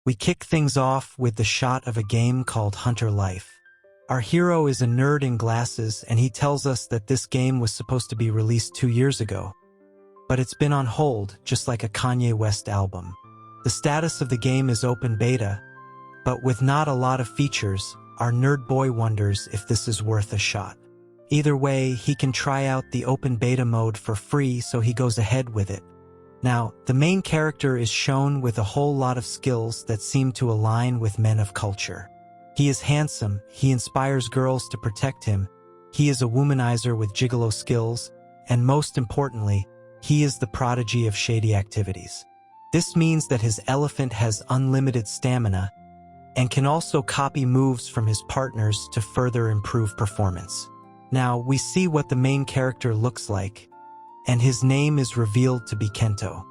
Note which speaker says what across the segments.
Speaker 1: We kick things off with the shot of a game called Hunter Life. Our hero is a nerd in glasses, and he tells us that this game was supposed to be released 2 years ago. But it's been on hold, just like a Kanye West album. The status of the game is open beta, but with not a lot of features, our nerd boy wonders if this is worth a shot. Either way, he can try out the open beta mode for free, so he goes ahead with it. Now, the main character is shown with a whole lot of skills that seem to align with men of culture. He is handsome, he inspires girls to protect him, he is a womanizer with gigolo skills, and most importantly, he is the prodigy of shady activities. This means that his elephant has unlimited stamina and can also copy moves from his partners to further improve performance. Now, we see what the main character looks like, and his name is revealed to be Kento.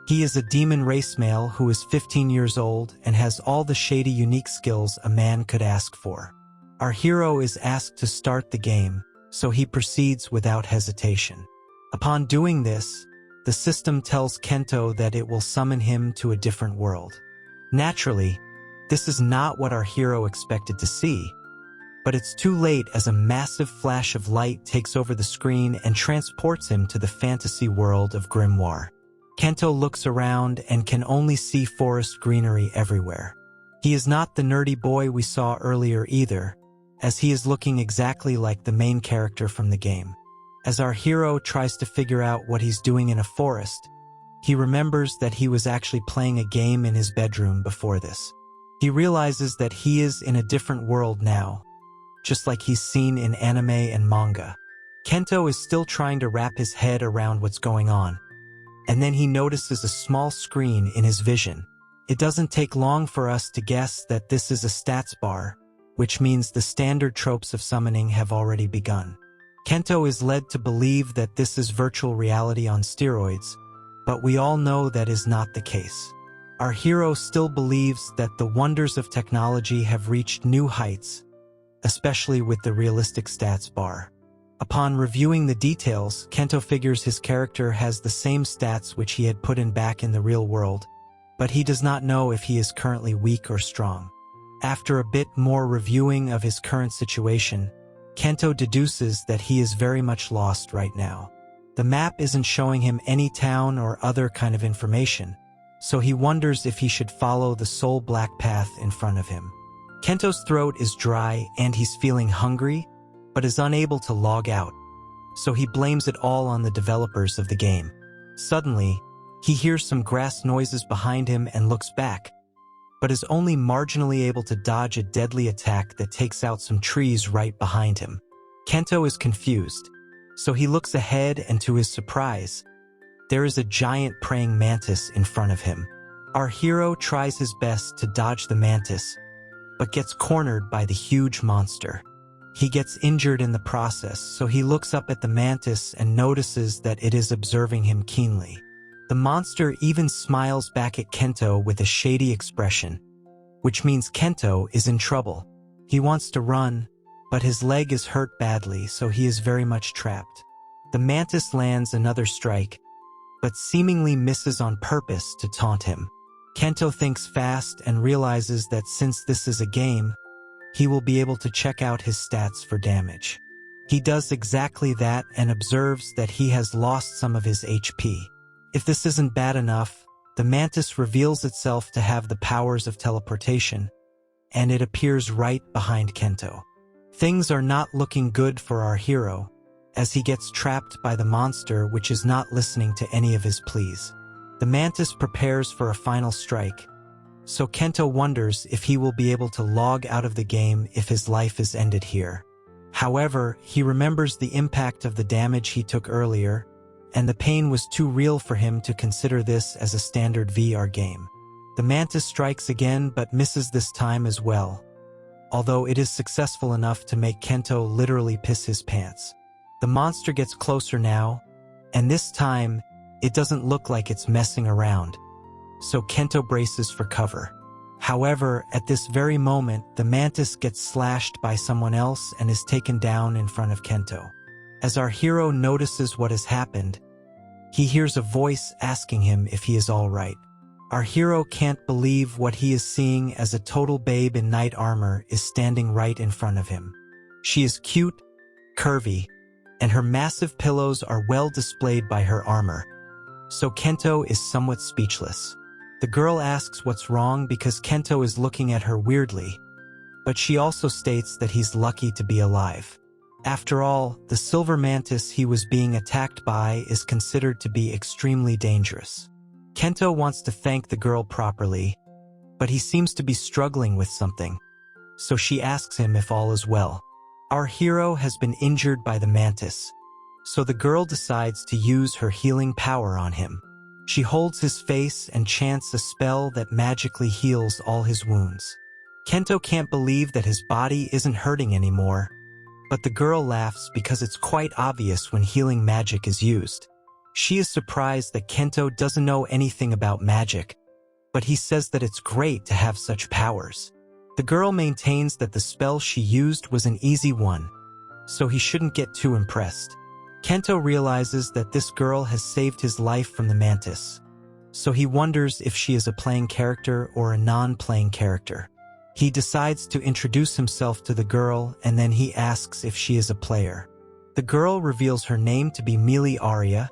Speaker 1: He is a demon race male who is 15 years old and has all the shady unique skills a man could ask for. Our hero is asked to start the game, so he proceeds without hesitation. Upon doing this, the system tells Kento that it will summon him to a different world. Naturally, this is not what our hero expected to see, but it's too late as a massive flash of light takes over the screen and transports him to the fantasy world of Grimoire. Kento looks around and can only see forest greenery everywhere. He is not the nerdy boy we saw earlier either, as he is looking exactly like the main character from the game. As our hero tries to figure out what he's doing in a forest, he remembers that he was actually playing a game in his bedroom before this. He realizes that he is in a different world now, just like he's seen in anime and manga. Kento is still trying to wrap his head around what's going on, and then he notices a small screen in his vision. It doesn't take long for us to guess that this is a stats bar, which means the standard tropes of summoning have already begun. Kento is led to believe that this is virtual reality on steroids, but we all know that is not the case. Our hero still believes that the wonders of technology have reached new heights, especially with the realistic stats bar. Upon reviewing the details, Kento figures his character has the same stats which he had put in back in the real world, but he does not know if he is currently weak or strong. After a bit more reviewing of his current situation, Kento deduces that he is very much lost right now. The map isn't showing him any town or other kind of information, so he wonders if he should follow the sole black path in front of him. Kento's throat is dry and he's feeling hungry, but is unable to log out, so he blames it all on the developers of the game. Suddenly, he hears some grass noises behind him and looks back, but is only marginally able to dodge a deadly attack that takes out some trees right behind him. Kento is confused, so he looks ahead and to his surprise, there is a giant praying mantis in front of him. Our hero tries his best to dodge the mantis, but gets cornered by the huge monster. He gets injured in the process, so he looks up at the mantis and notices that it is observing him keenly. The monster even smiles back at Kento with a shady expression, which means Kento is in trouble. He wants to run, but his leg is hurt badly, so he is very much trapped. The mantis lands another strike, but seemingly misses on purpose to taunt him. Kento thinks fast and realizes that since this is a game, he will be able to check out his stats for damage. He does exactly that and observes that he has lost some of his HP. If this isn't bad enough, the mantis reveals itself to have the powers of teleportation, and it appears right behind Kento. Things are not looking good for our hero, as he gets trapped by the monster which is not listening to any of his pleas. The mantis prepares for a final strike, so Kento wonders if he will be able to log out of the game if his life is ended here. However, he remembers the impact of the damage he took earlier, and the pain was too real for him to consider this as a standard VR game. The mantis strikes again but misses this time as well, although it is successful enough to make Kento literally piss his pants. The monster gets closer now, and this time, it doesn't look like it's messing around, so Kento braces for cover. However, at this very moment, the mantis gets slashed by someone else and is taken down in front of Kento. As our hero notices what has happened, he hears a voice asking him if he is all right. Our hero can't believe what he is seeing as a total babe in knight armor is standing right in front of him. She is cute, curvy, and her massive pillows are well displayed by her armor. So Kento is somewhat speechless. The girl asks what's wrong because Kento is looking at her weirdly, but she also states that he's lucky to be alive. After all, the silver mantis he was being attacked by is considered to be extremely dangerous. Kento wants to thank the girl properly, but he seems to be struggling with something, so she asks him if all is well. Our hero has been injured by the mantis, so the girl decides to use her healing power on him. She holds his face and chants a spell that magically heals all his wounds. Kento can't believe that his body isn't hurting anymore, but the girl laughs because it's quite obvious when healing magic is used. She is surprised that Kento doesn't know anything about magic, but he says that it's great to have such powers. The girl maintains that the spell she used was an easy one, so he shouldn't get too impressed. Kento realizes that this girl has saved his life from the mantis, so he wonders if she is a playing character or a non-playing character. He decides to introduce himself to the girl, and then he asks if she is a player. The girl reveals her name to be Mili Aria,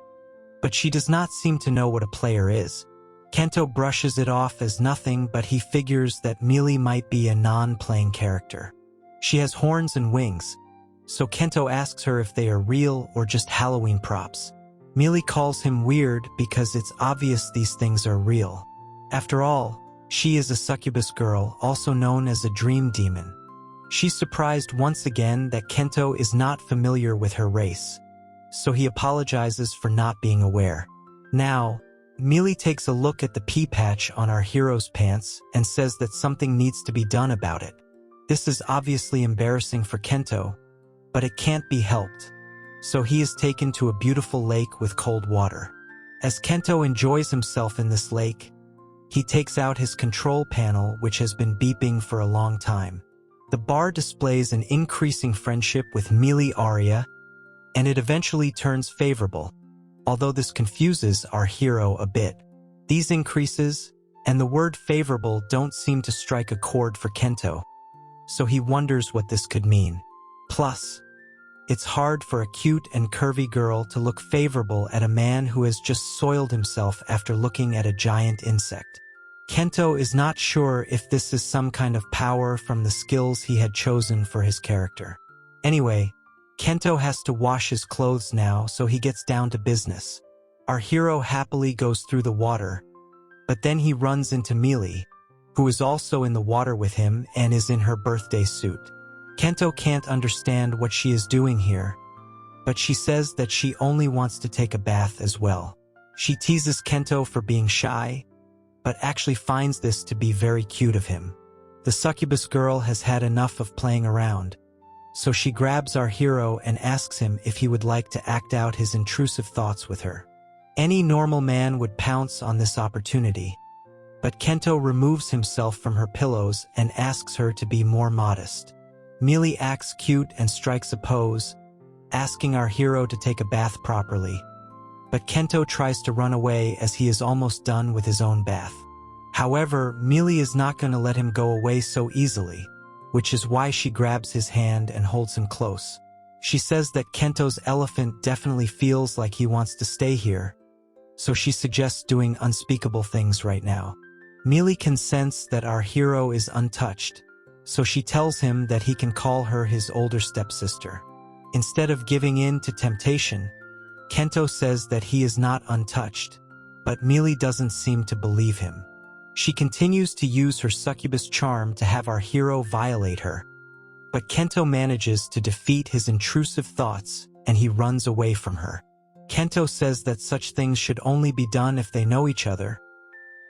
Speaker 1: but she does not seem to know what a player is. Kento brushes it off as nothing, but he figures that Mili might be a non-playing character. She has horns and wings, so Kento asks her if they are real or just Halloween props. Mili calls him weird because it's obvious these things are real. After all, she is a succubus girl, also known as a dream demon. She's surprised once again that Kento is not familiar with her race, so he apologizes for not being aware. Now, Mili takes a look at the pea patch on our hero's pants and says that something needs to be done about it. This is obviously embarrassing for Kento, but it can't be helped, so he is taken to a beautiful lake with cold water. As Kento enjoys himself in this lake, he takes out his control panel, which has been beeping for a long time. The bar displays an increasing friendship with Mili Aria, and it eventually turns favorable, although this confuses our hero a bit. These increases and the word favorable don't seem to strike a chord for Kento, so he wonders what this could mean. Plus, it's hard for a cute and curvy girl to look favorable at a man who has just soiled himself after looking at a giant insect. Kento is not sure if this is some kind of power from the skills he had chosen for his character. Anyway, Kento has to wash his clothes now, so he gets down to business. Our hero happily goes through the water, but then he runs into Mili, who is also in the water with him and is in her birthday suit. Kento can't understand what she is doing here, but she says that she only wants to take a bath as well. She teases Kento for being shy, but actually finds this to be very cute of him. The succubus girl has had enough of playing around, so she grabs our hero and asks him if he would like to act out his intrusive thoughts with her. Any normal man would pounce on this opportunity, but Kento removes himself from her pillows and asks her to be more modest. Mili acts cute and strikes a pose, asking our hero to take a bath properly, but Kento tries to run away as he is almost done with his own bath. However, Mili is not going to let him go away so easily, which is why she grabs his hand and holds him close. She says that Kento's elephant definitely feels like he wants to stay here, so she suggests doing unspeakable things right now. Mili can sense that our hero is untouched, so she tells him that he can call her his older stepsister. Instead of giving in to temptation, Kento says that he is not untouched, but Mili doesn't seem to believe him. She continues to use her succubus charm to have our hero violate her, but Kento manages to defeat his intrusive thoughts and he runs away from her. Kento says that such things should only be done if they know each other,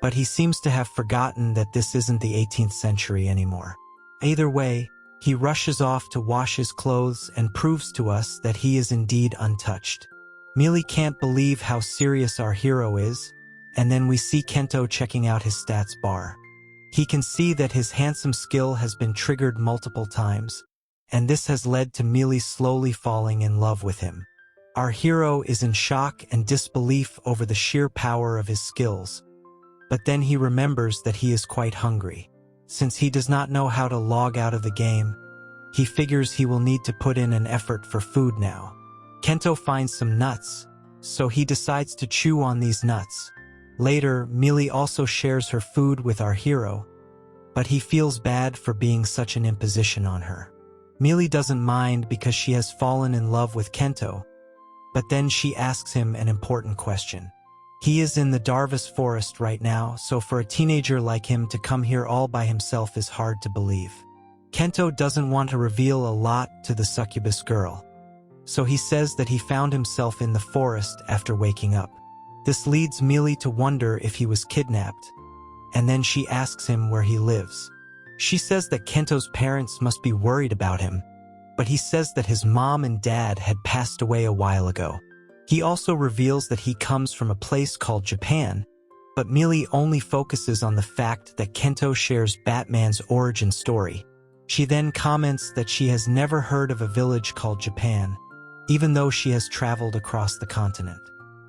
Speaker 1: but he seems to have forgotten that this isn't the 18th century anymore. Either way, he rushes off to wash his clothes and proves to us that he is indeed untouched. Mili can't believe how serious our hero is, and then we see Kento checking out his stats bar. He can see that his handsome skill has been triggered multiple times, and this has led to Mili slowly falling in love with him. Our hero is in shock and disbelief over the sheer power of his skills, But then he remembers that he is quite hungry. Since he does not know how to log out of the game, he figures he will need to put in an effort for food now. Kento finds some nuts, so he decides to chew on these nuts. Later, Millie also shares her food with our hero, but he feels bad for being such an imposition on her. Millie doesn't mind because she has fallen in love with Kento, but then she asks him an important question. He is in the Darvis forest right now, so for a teenager like him to come here all by himself is hard to believe. Kento doesn't want to reveal a lot to the succubus girl, so he says that he found himself in the forest after waking up. This leads Millie to wonder if he was kidnapped, and then she asks him where he lives. She says that Kento's parents must be worried about him, but he says that his mom and dad had passed away a while ago. He also reveals that he comes from a place called Japan, but Millie only focuses on the fact that Kento shares Batman's origin story. She then comments that she has never heard of a village called Japan, even though she has traveled across the continent.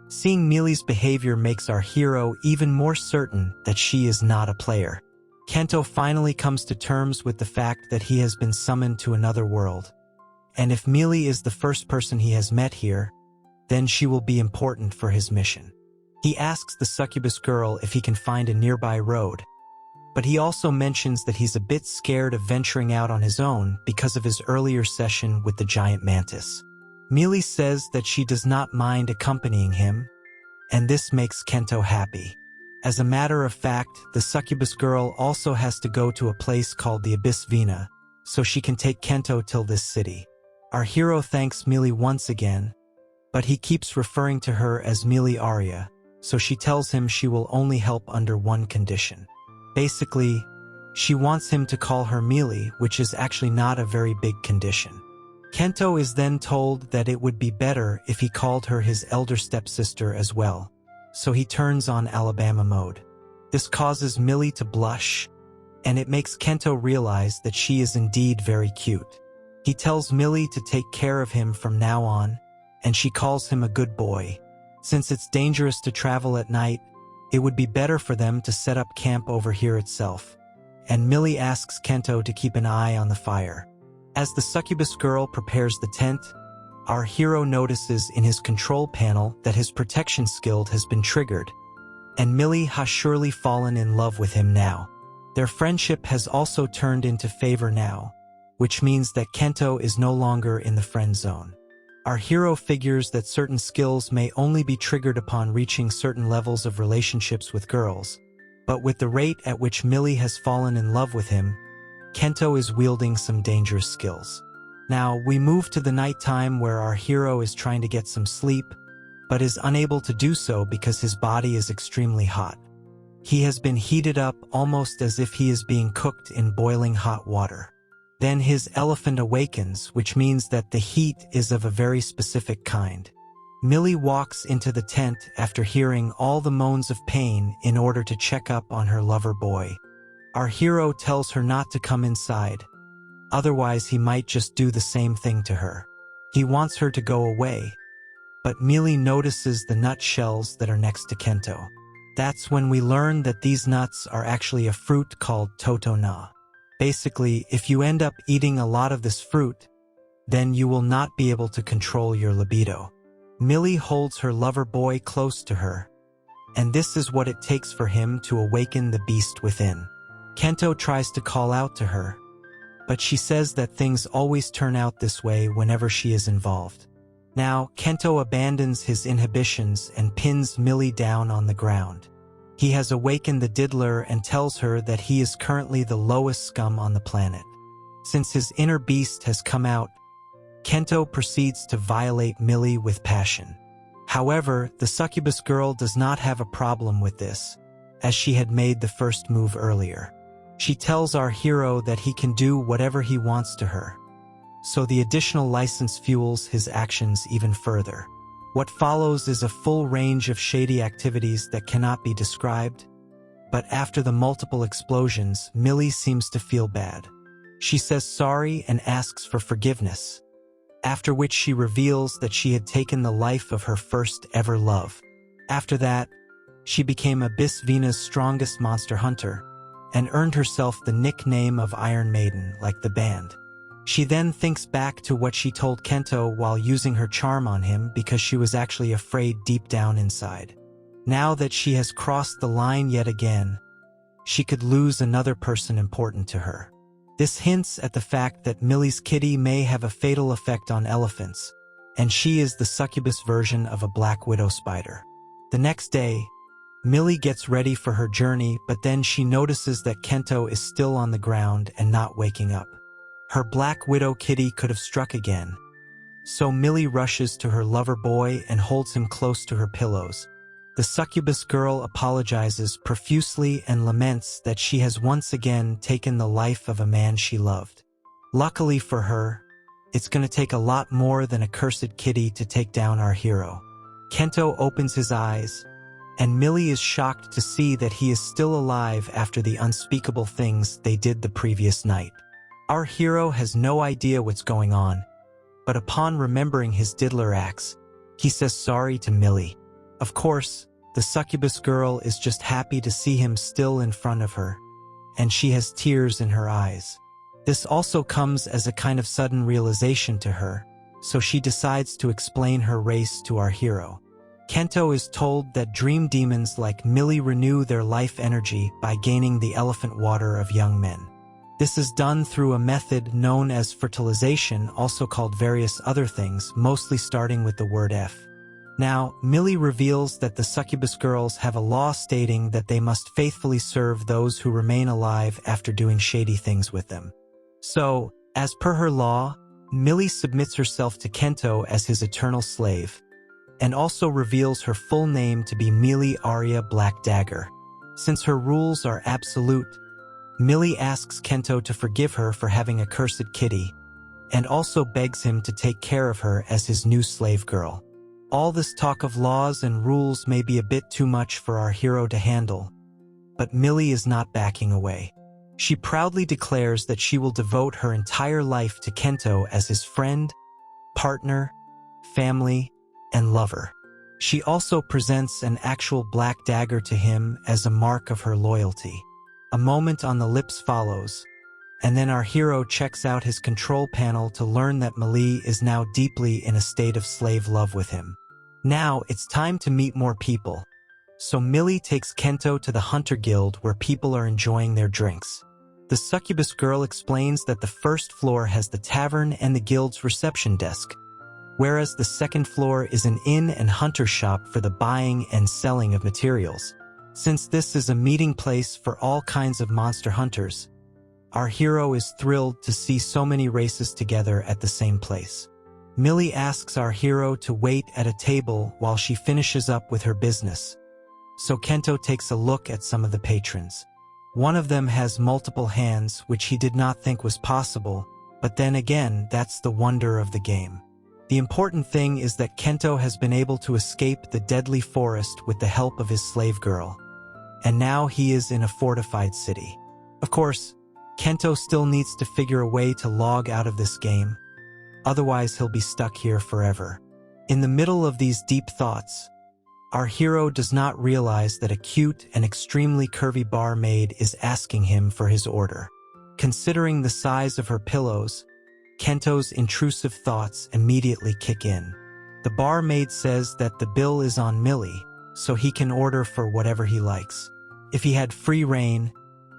Speaker 1: Seeing Millie's behavior makes our hero even more certain that she is not a player. Kento finally comes to terms with the fact that he has been summoned to another world. And if Millie is the first person he has met here, then she will be important for his mission. He asks the succubus girl if he can find a nearby road, but he also mentions that he's a bit scared of venturing out on his own because of his earlier session with the giant mantis. Millie says that she does not mind accompanying him, and this makes Kento happy. As a matter of fact, the succubus girl also has to go to a place called the Abyss Vina, so she can take Kento till this city. Our hero thanks Millie once again, but he keeps referring to her as Millie Aria, so she tells him she will only help under one condition. Basically, she wants him to call her Millie, which is actually not a very big condition. Kento is then told that it would be better if he called her his elder stepsister as well, so he turns on Alabama mode. This causes Millie to blush, and it makes Kento realize that she is indeed very cute. He tells Millie to take care of him from now on, and she calls him a good boy. Since it's dangerous to travel at night, it would be better for them to set up camp over here itself. And Millie asks Kento to keep an eye on the fire. As the succubus girl prepares the tent, our hero notices in his control panel that his protection skill has been triggered, and Millie has surely fallen in love with him now. Their friendship has also turned into favor now, which means that Kento is no longer in the friend zone. Our hero figures that certain skills may only be triggered upon reaching certain levels of relationships with girls, but with the rate at which Millie has fallen in love with him, Kento is wielding some dangerous skills. Now, we move to the nighttime where our hero is trying to get some sleep, but is unable to do so because his body is extremely hot. He has been heated up almost as if he is being cooked in boiling hot water. Then his elephant awakens, which means that the heat is of a very specific kind. Millie walks into the tent after hearing all the moans of pain in order to check up on her lover boy. Our hero tells her not to come inside, otherwise he might just do the same thing to her. He wants her to go away, but Millie notices the nut shells that are next to Kento. That's when we learn that these nuts are actually a fruit called Totona. Basically, if you end up eating a lot of this fruit, then you will not be able to control your libido. Millie holds her lover boy close to her, and this is what it takes for him to awaken the beast within. Kento tries to call out to her, but she says that things always turn out this way whenever she is involved. Now, Kento abandons his inhibitions and pins Millie down on the ground. He has awakened the diddler and tells her that he is currently the lowest scum on the planet. Since his inner beast has come out, Kento proceeds to violate Millie with passion. However, the succubus girl does not have a problem with this, as she had made the first move earlier. She tells our hero that he can do whatever he wants to her, so the additional license fuels his actions even further. What follows is a full range of shady activities that cannot be described, but after the multiple explosions, Millie seems to feel bad. She says sorry and asks for forgiveness, after which she reveals that she had taken the life of her first ever love. After that, she became Abyss Vena's strongest monster hunter, and earned herself the nickname of Iron Maiden, like the band. She then thinks back to what she told Kento while using her charm on him because she was actually afraid deep down inside. Now that she has crossed the line yet again, she could lose another person important to her. This hints at the fact that Millie's kitty may have a fatal effect on elephants, and she is the succubus version of a black widow spider. The next day, Millie gets ready for her journey, but then she notices that Kento is still on the ground and not waking up. Her black widow kitty could have struck again. So Millie rushes to her lover boy and holds him close to her pillows. The succubus girl apologizes profusely and laments that she has once again taken the life of a man she loved. Luckily for her, it's going to take a lot more than a cursed kitty to take down our hero. Kento opens his eyes, and Millie is shocked to see that he is still alive after the unspeakable things they did the previous night. Our hero has no idea what's going on, but upon remembering his diddler axe, he says sorry to Millie. Of course, the succubus girl is just happy to see him still in front of her, and she has tears in her eyes. This also comes as a kind of sudden realization to her, so she decides to explain her race to our hero. Kento is told that dream demons like Millie renew their life energy by gaining the elephant water of young men. This is done through a method known as fertilization, also called various other things, mostly starting with the word F. Now, Millie reveals that the succubus girls have a law stating that they must faithfully serve those who remain alive after doing shady things with them. So, as per her law, Millie submits herself to Kento as his eternal slave, and also reveals her full name to be Millie Arya Black Dagger. Since her rules are absolute, Millie asks Kento to forgive her for having a cursed kitty, and also begs him to take care of her as his new slave girl. All this talk of laws and rules may be a bit too much for our hero to handle, but Millie is not backing away. She proudly declares that she will devote her entire life to Kento as his friend, partner, family, and lover. She also presents an actual black dagger to him as a mark of her loyalty. A moment on the lips follows, and then our hero checks out his control panel to learn that Millie is now deeply in a state of slave love with him. Now it's time to meet more people, so Millie takes Kento to the Hunter Guild where people are enjoying their drinks. The succubus girl explains that the first floor has the tavern and the guild's reception desk, whereas the second floor is an inn and hunter shop for the buying and selling of materials. Since this is a meeting place for all kinds of monster hunters, our hero is thrilled to see so many races together at the same place. Millie asks our hero to wait at a table while she finishes up with her business, so Kento takes a look at some of the patrons. One of them has multiple hands, which he did not think was possible, but then again, that's the wonder of the game. The important thing is that Kento has been able to escape the deadly forest with the help of his slave girl, and now he is in a fortified city. Of course, Kento still needs to figure a way to log out of this game, otherwise he'll be stuck here forever. In the middle of these deep thoughts, our hero does not realize that a cute and extremely curvy barmaid is asking him for his order. Considering the size of her pillows, Kento's intrusive thoughts immediately kick in. The barmaid says that the bill is on Millie, so he can order for whatever he likes. If he had free reign,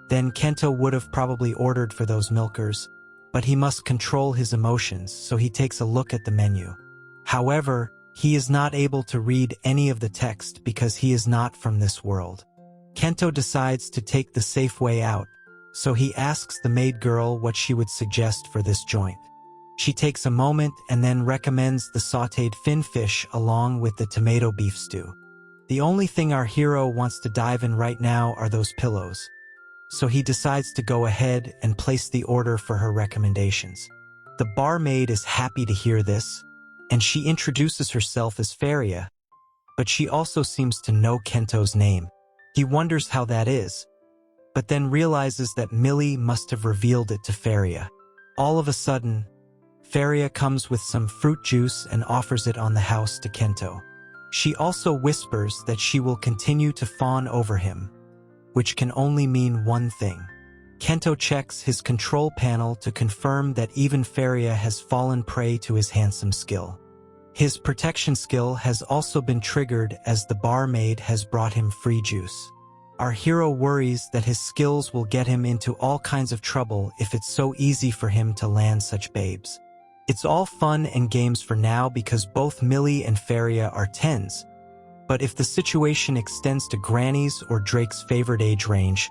Speaker 1: then Kento would have probably ordered for those milkers, but he must control his emotions, so he takes a look at the menu. However, he is not able to read any of the text because he is not from this world. Kento decides to take the safe way out, so he asks the maid girl what she would suggest for this joint. She takes a moment and then recommends the sautéed fin fish along with the tomato beef stew. The only thing our hero wants to dive in right now are those pillows, so he decides to go ahead and place the order for her recommendations. The barmaid is happy to hear this, and she introduces herself as Faria, but she also seems to know Kento's name. He wonders how that is, but then realizes that Millie must have revealed it to Faria. All of a sudden, Faria comes with some fruit juice and offers it on the house to Kento. She also whispers that she will continue to fawn over him, which can only mean one thing. Kento checks his control panel to confirm that even Faria has fallen prey to his handsome skill. His protection skill has also been triggered as the barmaid has brought him free juice. Our hero worries that his skills will get him into all kinds of trouble if it's so easy for him to land such babes. It's all fun and games for now because both Millie and Faria are 10s, but if the situation extends to Granny's or Drake's favorite age range,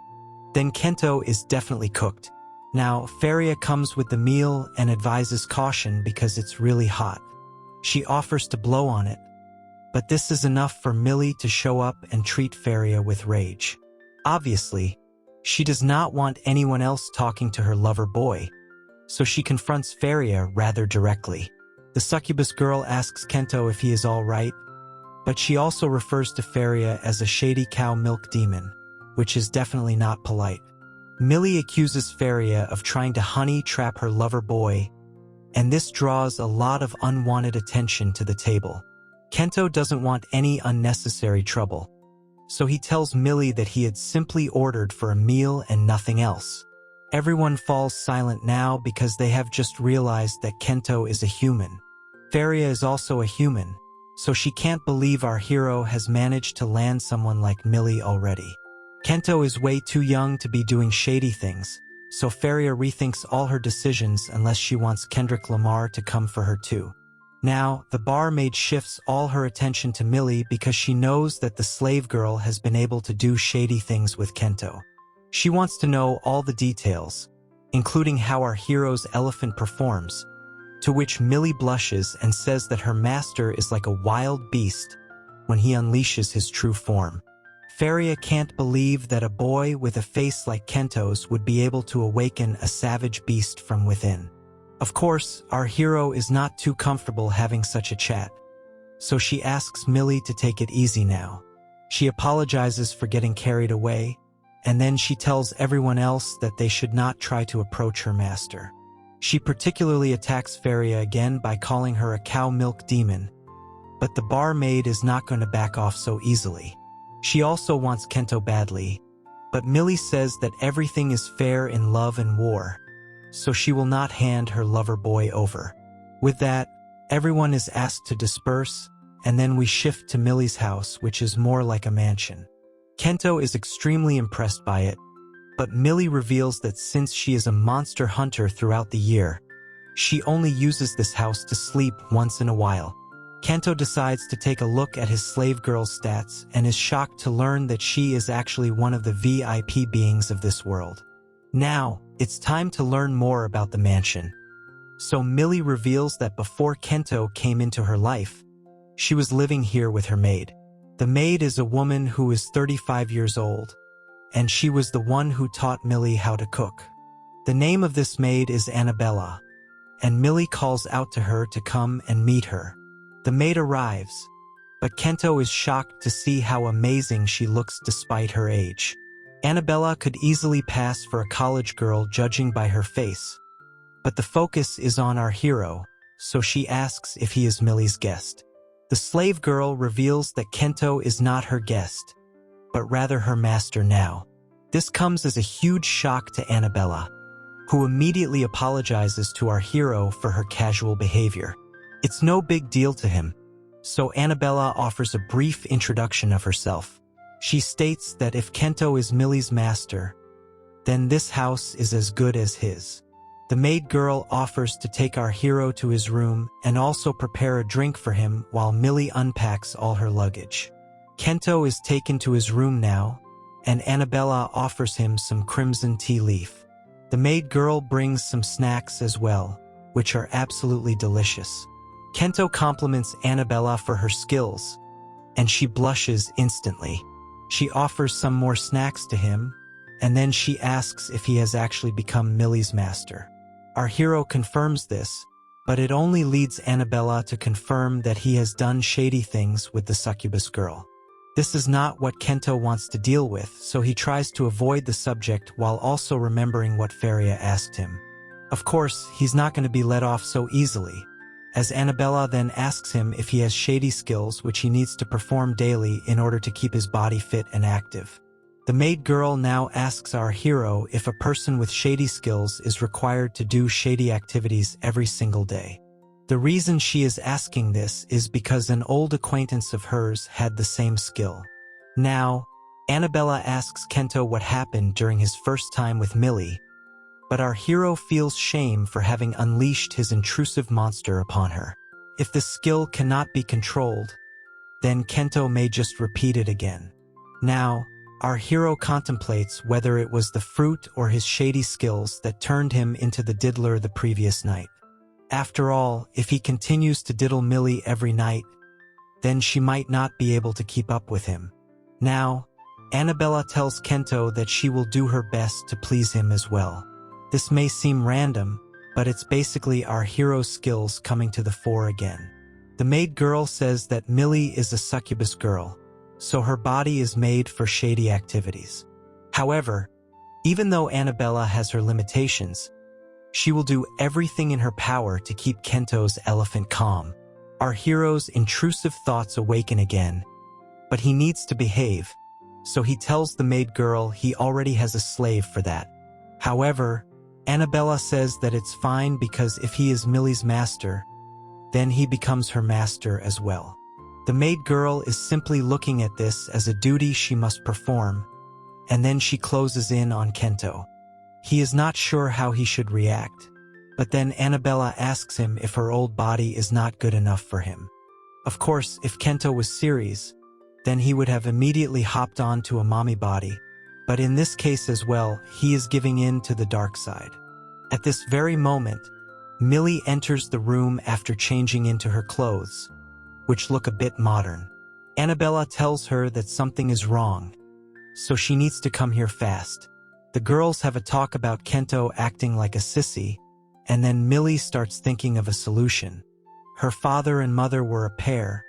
Speaker 1: then Kento is definitely cooked. Now, Faria comes with the meal and advises caution because it's really hot. She offers to blow on it, but this is enough for Millie to show up and treat Faria with rage. Obviously, she does not want anyone else talking to her lover boy, so she confronts Faria rather directly. The succubus girl asks Kento if he is all right, but she also refers to Faria as a shady cow milk demon, which is definitely not polite. Millie accuses Faria of trying to honey trap her lover boy, and this draws a lot of unwanted attention to the table. Kento doesn't want any unnecessary trouble, so he tells Millie that he had simply ordered for a meal and nothing else. Everyone falls silent now because they have just realized that Kento is a human. Faria is also a human, so she can't believe our hero has managed to land someone like Millie already. Kento is way too young to be doing shady things, so Faria rethinks all her decisions unless she wants Kendrick Lamar to come for her too. Now, the barmaid shifts all her attention to Millie because she knows that the slave girl has been able to do shady things with Kento. She wants to know all the details, including how our hero's elephant performs, to which Millie blushes and says that her master is like a wild beast when he unleashes his true form. Faria can't believe that a boy with a face like Kento's would be able to awaken a savage beast from within. Of course, our hero is not too comfortable having such a chat, so she asks Millie to take it easy now. She apologizes for getting carried away, and then she tells everyone else that they should not try to approach her master. She particularly attacks Faria again by calling her a cow milk demon, but the barmaid is not going to back off so easily. She also wants Kento badly, but Millie says that everything is fair in love and war, so she will not hand her lover boy over. With that, everyone is asked to disperse, and then we shift to Millie's house, which is more like a mansion. Kento is extremely impressed by it, but Millie reveals that since she is a monster hunter throughout the year, she only uses this house to sleep once in a while. Kento decides to take a look at his slave girl's stats and is shocked to learn that she is actually one of the VIP beings of this world. Now, it's time to learn more about the mansion. So Millie reveals that before Kento came into her life, she was living here with her maid. The maid is a woman who is 35 years old, and she was the one who taught Millie how to cook. The name of this maid is Annabella, and Millie calls out to her to come and meet her. The maid arrives, but Kento is shocked to see how amazing she looks despite her age. Annabella could easily pass for a college girl judging by her face, but the focus is on our hero, so she asks if he is Millie's guest. The slave girl reveals that Kento is not her guest, but rather her master now. This comes as a huge shock to Annabella, who immediately apologizes to our hero for her casual behavior. It's no big deal to him, so Annabella offers a brief introduction of herself. She states that if Kento is Millie's master, then this house is as good as his. The maid girl offers to take our hero to his room and also prepare a drink for him while Millie unpacks all her luggage. Kento is taken to his room now, and Annabella offers him some crimson tea leaf. The maid girl brings some snacks as well, which are absolutely delicious. Kento compliments Annabella for her skills, and she blushes instantly. She offers some more snacks to him, and then she asks if he has actually become Millie's master. Our hero confirms this, but it only leads Annabella to confirm that he has done shady things with the succubus girl. This is not what Kento wants to deal with, so he tries to avoid the subject while also remembering what Faria asked him. Of course, he's not going to be let off so easily, as Annabella then asks him if he has shady skills which he needs to perform daily in order to keep his body fit and active. The maid girl now asks our hero if a person with shady skills is required to do shady activities every single day. The reason she is asking this is because an old acquaintance of hers had the same skill. Now, Annabella asks Kento what happened during his first time with Millie, but our hero feels shame for having unleashed his intrusive monster upon her. If the skill cannot be controlled, then Kento may just repeat it again. Now, our hero contemplates whether it was the fruit or his shady skills that turned him into the diddler the previous night. After all, if he continues to diddle Millie every night, then she might not be able to keep up with him. Now, Annabella tells Kento that she will do her best to please him as well. This may seem random, but it's basically our hero's skills coming to the fore again. The maid girl says that Millie is a succubus girl, so her body is made for shady activities. However, even though Annabella has her limitations, she will do everything in her power to keep Kento's elephant calm. Our hero's intrusive thoughts awaken again, but he needs to behave, so he tells the maid girl he already has a slave for that. However, Annabella says that it's fine because if he is Millie's master, then he becomes her master as well. The maid girl is simply looking at this as a duty she must perform, and then she closes in on Kento. He is not sure how he should react, but then Annabella asks him if her old body is not good enough for him. Of course, if Kento was serious, then he would have immediately hopped on to a mommy body, but in this case as well, he is giving in to the dark side. At this very moment, Millie enters the room after changing into her clothes, which look a bit modern. Annabella tells her that something is wrong, so she needs to come here fast. The girls have a talk about Kento acting like a sissy, and then Millie starts thinking of a solution. Her father and mother were a pair,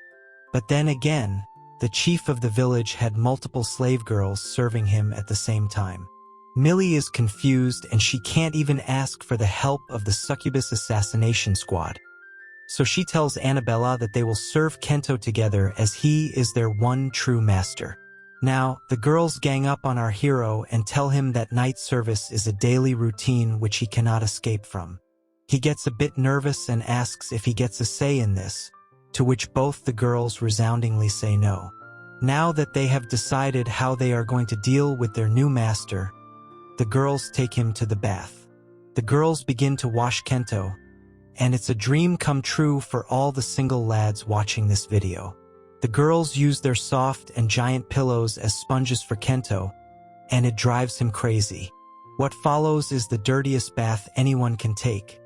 Speaker 1: but then again, the chief of the village had multiple slave girls serving him at the same time. Millie is confused and she can't even ask for the help of the succubus assassination squad. So she tells Annabella that they will serve Kento together as he is their one true master. Now, the girls gang up on our hero and tell him that night service is a daily routine which he cannot escape from. He gets a bit nervous and asks if he gets a say in this, to which both the girls resoundingly say no. Now that they have decided how they are going to deal with their new master, the girls take him to the bath. The girls begin to wash Kento, and it's a dream come true for all the single lads watching this video. The girls use their soft and giant pillows as sponges for Kento, and it drives him crazy. What follows is the dirtiest bath anyone can take,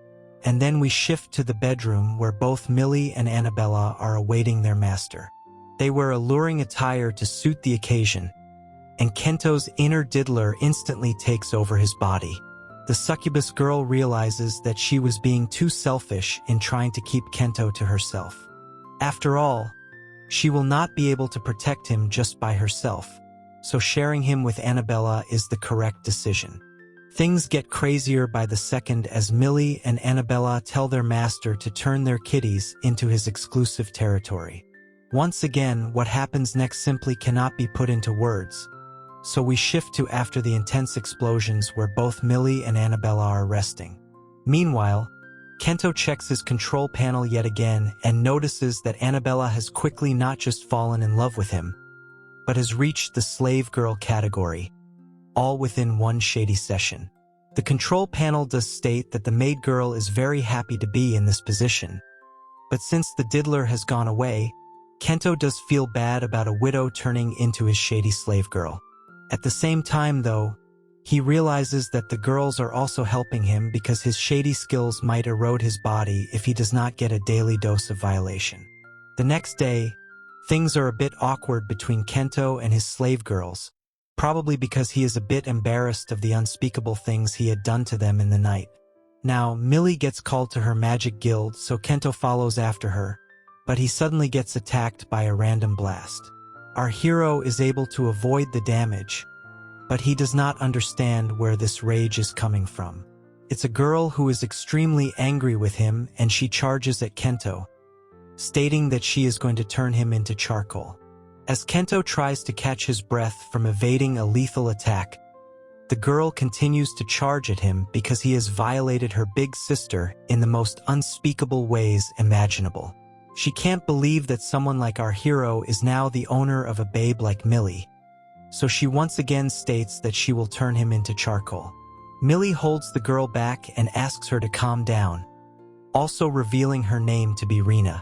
Speaker 1: and then we shift to the bedroom where both Millie and Annabella are awaiting their master. They wear alluring attire to suit the occasion, and Kento's inner diddler instantly takes over his body. The succubus girl realizes that she was being too selfish in trying to keep Kento to herself. After all, she will not be able to protect him just by herself, so sharing him with Annabella is the correct decision. Things get crazier by the second as Millie and Annabella tell their master to turn their kitties into his exclusive territory. Once again, what happens next simply cannot be put into words, so we shift to after the intense explosions where both Millie and Annabella are resting. Meanwhile, Kento checks his control panel yet again and notices that Annabella has quickly not just fallen in love with him, but has reached the slave girl category, all within one shady session. The control panel does state that the maid girl is very happy to be in this position, but since the diddler has gone away, Kento does feel bad about a widow turning into his shady slave girl. At the same time, though, he realizes that the girls are also helping him because his shady skills might erode his body if he does not get a daily dose of violation. The next day, things are a bit awkward between Kento and his slave girls, probably because he is a bit embarrassed of the unspeakable things he had done to them in the night. Now, Millie gets called to her magic guild, so Kento follows after her, but he suddenly gets attacked by a random blast. Our hero is able to avoid the damage, but he does not understand where this rage is coming from. It's a girl who is extremely angry with him, and she charges at Kento, stating that she is going to turn him into charcoal. As Kento tries to catch his breath from evading a lethal attack, the girl continues to charge at him because he has violated her big sister in the most unspeakable ways imaginable. She can't believe that someone like our hero is now the owner of a babe like Millie, so she once again states that she will turn him into charcoal. Millie holds the girl back and asks her to calm down, also revealing her name to be Rina.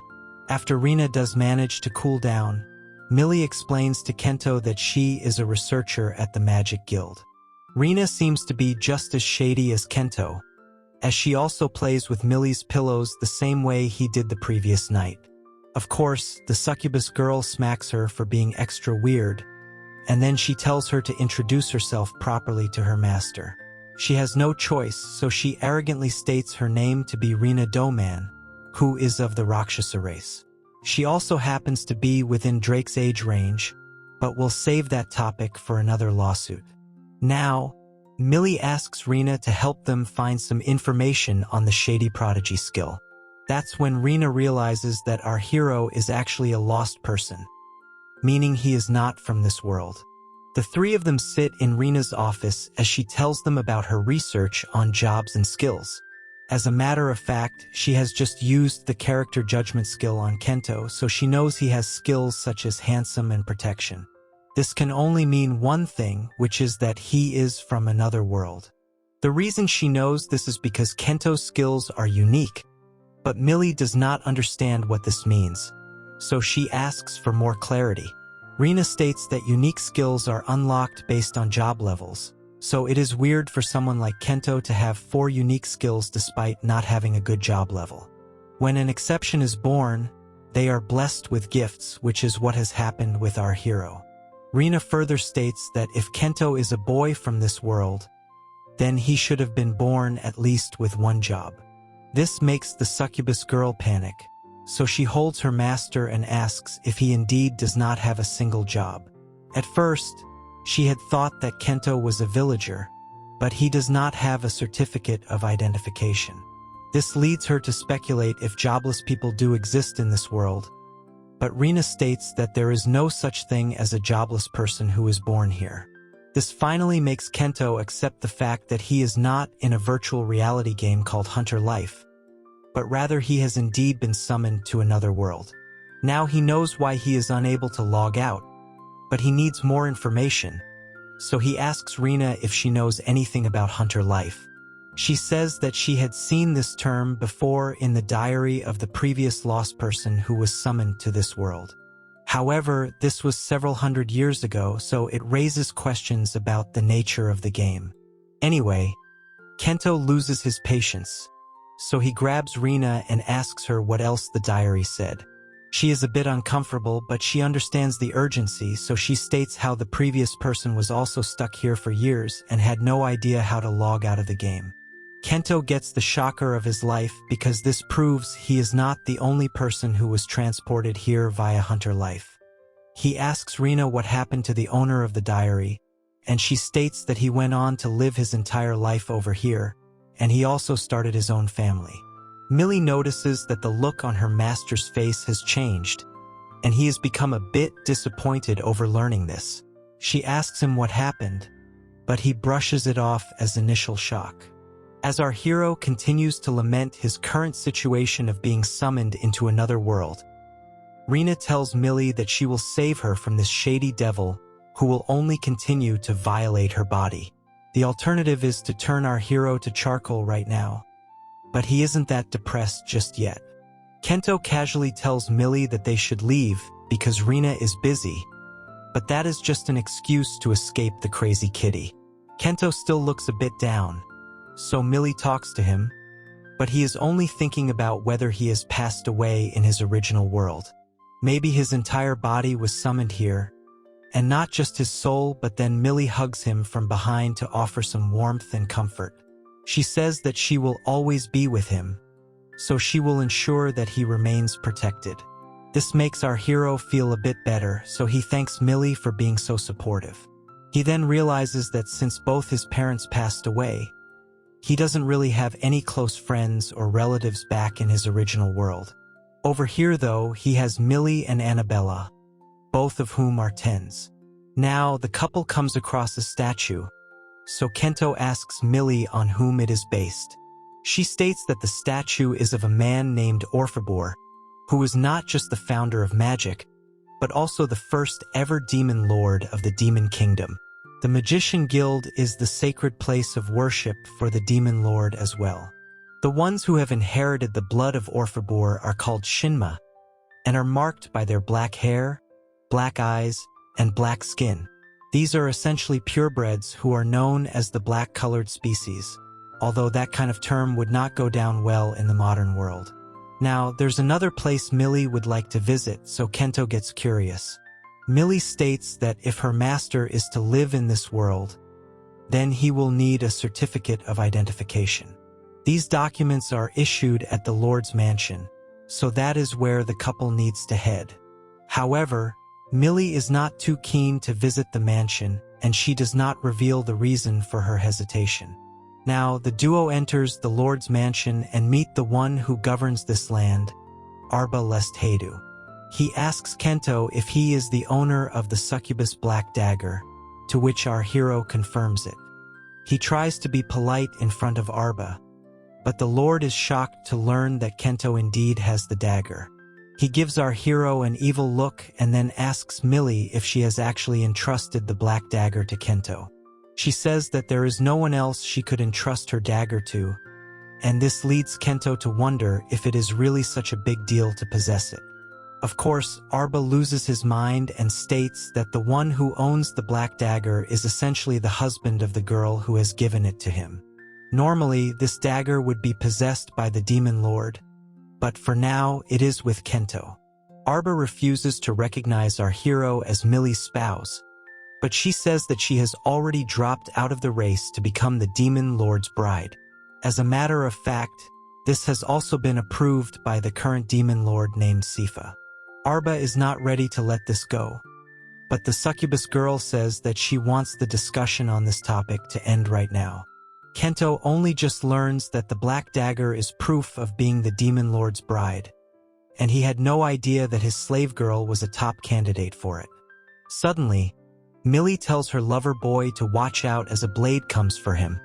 Speaker 1: After Rina does manage to cool down, Millie explains to Kento that she is a researcher at the Magic Guild. Rina seems to be just as shady as Kento, as she also plays with Millie's pillows the same way he did the previous night. Of course, the succubus girl smacks her for being extra weird, and then she tells her to introduce herself properly to her master. She has no choice, so she arrogantly states her name to be Rina Doman, who is of the Rakshasa race. She also happens to be within Drake's age range, but we'll save that topic for another lawsuit. Now, Millie asks Rina to help them find some information on the Shady Prodigy skill. That's when Rina realizes that our hero is actually a lost person, meaning he is not from this world. The three of them sit in Rina's office as she tells them about her research on jobs and skills. As a matter of fact, she has just used the character judgment skill on Kento, so she knows he has skills such as handsome and protection. This can only mean one thing, which is that he is from another world. The reason she knows this is because Kento's skills are unique, but Millie does not understand what this means, so she asks for more clarity. Rina states that unique skills are unlocked based on job levels, so it is weird for someone like Kento to have 4 unique skills despite not having a good job level. When an exception is born, they are blessed with gifts, which is what has happened with our hero. Rina further states that if Kento is a boy from this world, then he should have been born at least with 1 job. This makes the succubus girl panic, so she holds her master and asks if he indeed does not have a single job. At first, she had thought that Kento was a villager, but he does not have a certificate of identification. This leads her to speculate if jobless people do exist in this world, but Rina states that there is no such thing as a jobless person who is born here. This finally makes Kento accept the fact that he is not in a virtual reality game called Hunter Life, but rather he has indeed been summoned to another world. Now he knows why he is unable to log out, but he needs more information, so he asks Rina if she knows anything about Hunter Life. She says that she had seen this term before in the diary of the previous lost person who was summoned to this world. However, this was several hundred years ago, so it raises questions about the nature of the game. Anyway, Kento loses his patience, so he grabs Rina and asks her what else the diary said. She is a bit uncomfortable, but she understands the urgency, so she states how the previous person was also stuck here for years and had no idea how to log out of the game. Kento gets the shocker of his life because this proves he is not the only person who was transported here via Hunter Life. He asks Rina what happened to the owner of the diary, and she states that he went on to live his entire life over here, and he also started his own family. Millie notices that the look on her master's face has changed, and he has become a bit disappointed over learning this. She asks him what happened, but he brushes it off as initial shock. As our hero continues to lament his current situation of being summoned into another world, Rina tells Millie that she will save her from this shady devil who will only continue to violate her body. The alternative is to turn our hero to charcoal right now, but he isn't that depressed just yet. Kento casually tells Millie that they should leave because Rina is busy, but that is just an excuse to escape the crazy kitty. Kento still looks a bit down, so Millie talks to him, but he is only thinking about whether he has passed away in his original world. Maybe his entire body was summoned here, and not just his soul, but then Millie hugs him from behind to offer some warmth and comfort. She says that she will always be with him, so she will ensure that he remains protected. This makes our hero feel a bit better, so he thanks Millie for being so supportive. He then realizes that since both his parents passed away, He doesn't really have any close friends or relatives back in his original world. Over here, though, he has Millie and Annabella, both of whom are 10s. Now, the couple comes across a statue, so Kento asks Millie on whom it is based. She states that the statue is of a man named Orphebor, who was not just the founder of magic, but also the first ever demon lord of the Demon Kingdom. The Magician Guild is the sacred place of worship for the demon lord as well. The ones who have inherited the blood of Orphebor are called Shinma, and are marked by their black hair, black eyes, and black skin. These are essentially purebreds who are known as the black-colored species, although that kind of term would not go down well in the modern world. Now, there's another place Millie would like to visit, so Kento gets curious. Millie states that if her master is to live in this world, then he will need a certificate of identification. These documents are issued at the Lord's mansion, so that is where the couple needs to head. However, Millie is not too keen to visit the mansion, and she does not reveal the reason for her hesitation. Now, the duo enters the Lord's mansion and meet the one who governs this land, Arba Lest-Hadu. He asks Kento if he is the owner of the succubus Black Dagger, to which our hero confirms it. He tries to be polite in front of Arba, but the Lord is shocked to learn that Kento indeed has the dagger. He gives our hero an evil look and then asks Millie if she has actually entrusted the Black Dagger to Kento. She says that there is no one else she could entrust her dagger to, and this leads Kento to wonder if it is really such a big deal to possess it. Of course, Arba loses his mind and states that the one who owns the Black Dagger is essentially the husband of the girl who has given it to him. Normally, this dagger would be possessed by the Demon Lord, but for now, it is with Kento. Arba refuses to recognize our hero as Millie's spouse, but she says that she has already dropped out of the race to become the Demon Lord's bride. As a matter of fact, this has also been approved by the current Demon Lord named Sifa. Arba is not ready to let this go, but the succubus girl says that she wants the discussion on this topic to end right now. Kento only just learns that the Black Dagger is proof of being the Demon Lord's bride, and he had no idea that his slave girl was a top candidate for it. Suddenly, Millie tells her lover boy to watch out as a blade comes for him,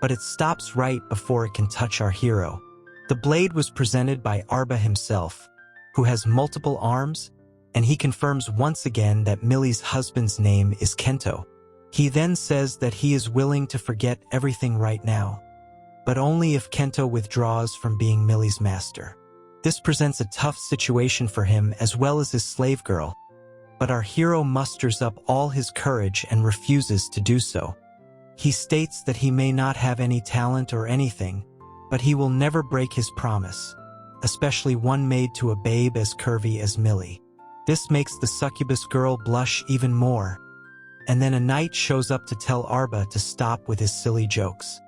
Speaker 1: but it stops right before it can touch our hero. The blade was presented by Arba himself, who has multiple arms, and he confirms once again that Millie's husband's name is Kento. He then says that he is willing to forget everything right now, but only if Kento withdraws from being Millie's master. This presents a tough situation for him as well as his slave girl, but our hero musters up all his courage and refuses to do so. He states that he may not have any talent or anything, but he will never break his promise, especially one made to a babe as curvy as Millie. This makes the succubus girl blush even more, and then a knight shows up to tell Arba to stop with his silly jokes.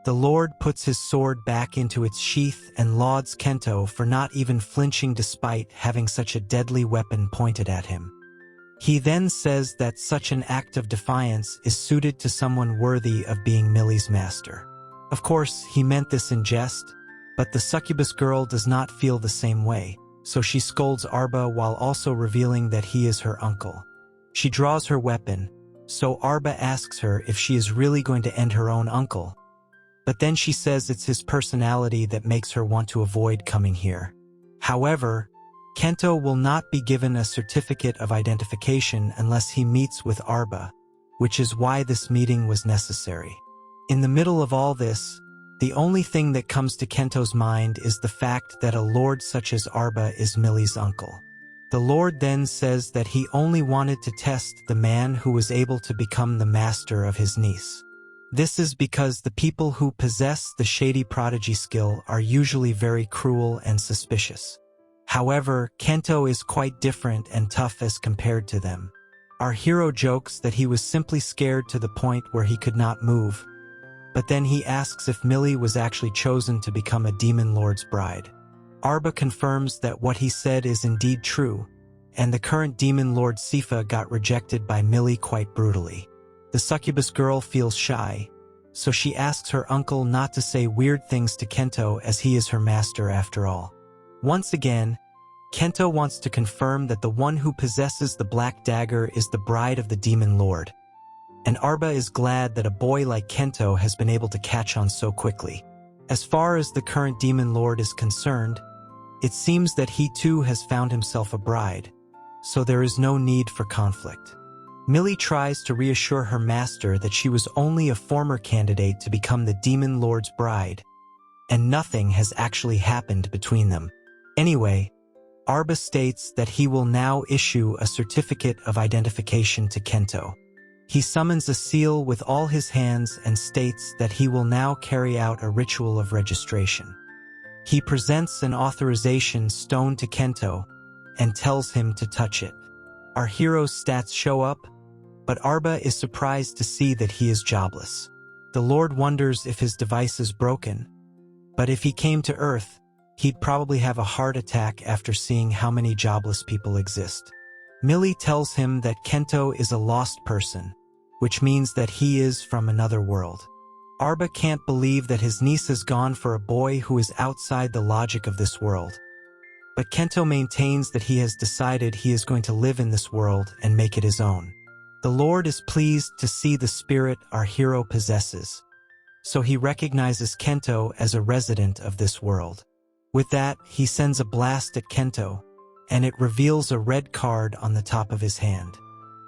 Speaker 1: The Lord puts his sword back into its sheath and lauds Kento for not even flinching despite having such a deadly weapon pointed at him. He then says that such an act of defiance is suited to someone worthy of being Millie's master. Of course, he meant this in jest, but the succubus girl does not feel the same way, so she scolds Arba while also revealing that he is her uncle. She draws her weapon, so Arba asks her if she is really going to end her own uncle, but then she says it's his personality that makes her want to avoid coming here. However, Kento will not be given a certificate of identification unless he meets with Arba, which is why this meeting was necessary. In the middle of all this, the only thing that comes to Kento's mind is the fact that a lord such as Arba is Millie's uncle. The Lord then says that he only wanted to test the man who was able to become the master of his niece. This is because the people who possess the shady prodigy skill are usually very cruel and suspicious. However, Kento is quite different and tough as compared to them. Our hero jokes that he was simply scared to the point where he could not move, but then he asks if Millie was actually chosen to become a Demon Lord's bride. Arba confirms that what he said is indeed true, and the current Demon Lord Sifa got rejected by Millie quite brutally. The succubus girl feels shy, so she asks her uncle not to say weird things to Kento as he is her master after all. Once again, Kento wants to confirm that the one who possesses the black dagger is the bride of the demon lord. And Arba is glad that a boy like Kento has been able to catch on so quickly. As far as the current demon lord is concerned, it seems that he too has found himself a bride, so there is no need for conflict. Millie tries to reassure her master that she was only a former candidate to become the demon lord's bride, and nothing has actually happened between them. Anyway, Arba states that he will now issue a certificate of identification to Kento. He summons a seal with all his hands and states that he will now carry out a ritual of registration. He presents an authorization stone to Kento and tells him to touch it. Our hero's stats show up, but Arba is surprised to see that he is jobless. The Lord wonders if his device is broken, but if he came to Earth, he'd probably have a heart attack after seeing how many jobless people exist. Millie tells him that Kento is a lost person, which means that he is from another world. Arba can't believe that his niece has gone for a boy who is outside the logic of this world. But Kento maintains that he has decided he is going to live in this world and make it his own. The Lord is pleased to see the spirit our hero possesses, so he recognizes Kento as a resident of this world. With that, he sends a blast at Kento, and it reveals a red card on the top of his hand.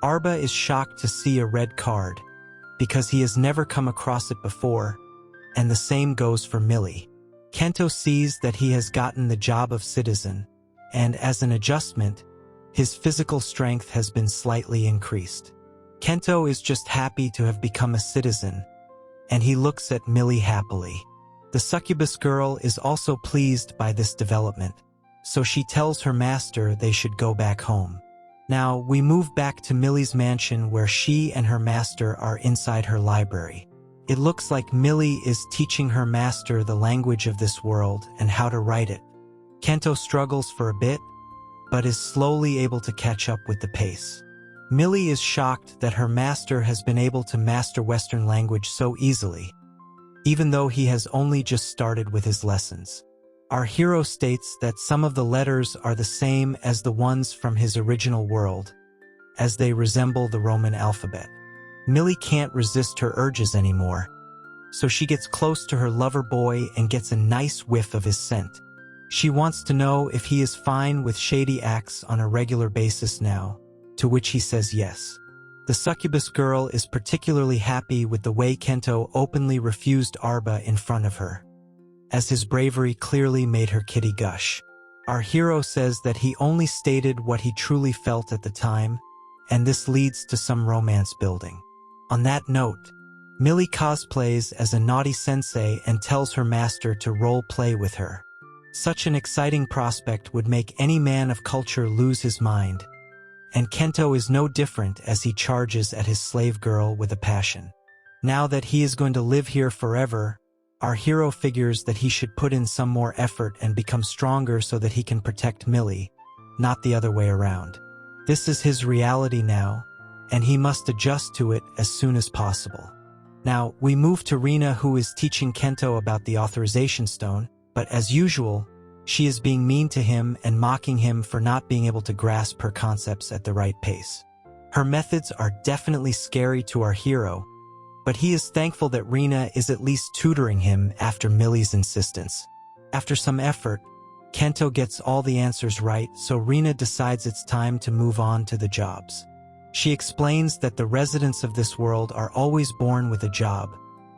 Speaker 1: Arba is shocked to see a red card, because he has never come across it before, and the same goes for Millie. Kento sees that he has gotten the job of citizen, and as an adjustment, his physical strength has been slightly increased. Kento is just happy to have become a citizen, and he looks at Millie happily. The succubus girl is also pleased by this development, so she tells her master they should go back home. Now, we move back to Millie's mansion where she and her master are inside her library. It looks like Millie is teaching her master the language of this world and how to write it. Kento struggles for a bit, but is slowly able to catch up with the pace. Millie is shocked that her master has been able to master Western language so easily, even though he has only just started with his lessons. Our hero states that some of the letters are the same as the ones from his original world, as they resemble the Roman alphabet. Millie can't resist her urges anymore, so she gets close to her lover boy and gets a nice whiff of his scent. She wants to know if he is fine with shady acts on a regular basis now, to which he says yes. The succubus girl is particularly happy with the way Kento openly refused Arba in front of her, as his bravery clearly made her kitty gush. Our hero says that he only stated what he truly felt at the time, and this leads to some romance building. On that note, Millie cosplays as a naughty sensei and tells her master to role play with her. Such an exciting prospect would make any man of culture lose his mind, and Kento is no different as he charges at his slave girl with a passion. Now that he is going to live here forever, our hero figures that he should put in some more effort and become stronger so that he can protect Millie, not the other way around. This is his reality now, and he must adjust to it as soon as possible. Now, we move to Rina, who is teaching Kento about the authorization stone, but as usual, she is being mean to him and mocking him for not being able to grasp her concepts at the right pace. Her methods are definitely scary to our hero, but he is thankful that Rina is at least tutoring him after Millie's insistence. After some effort, Kento gets all the answers right, so Rina decides it's time to move on to the jobs. She explains that the residents of this world are always born with a job,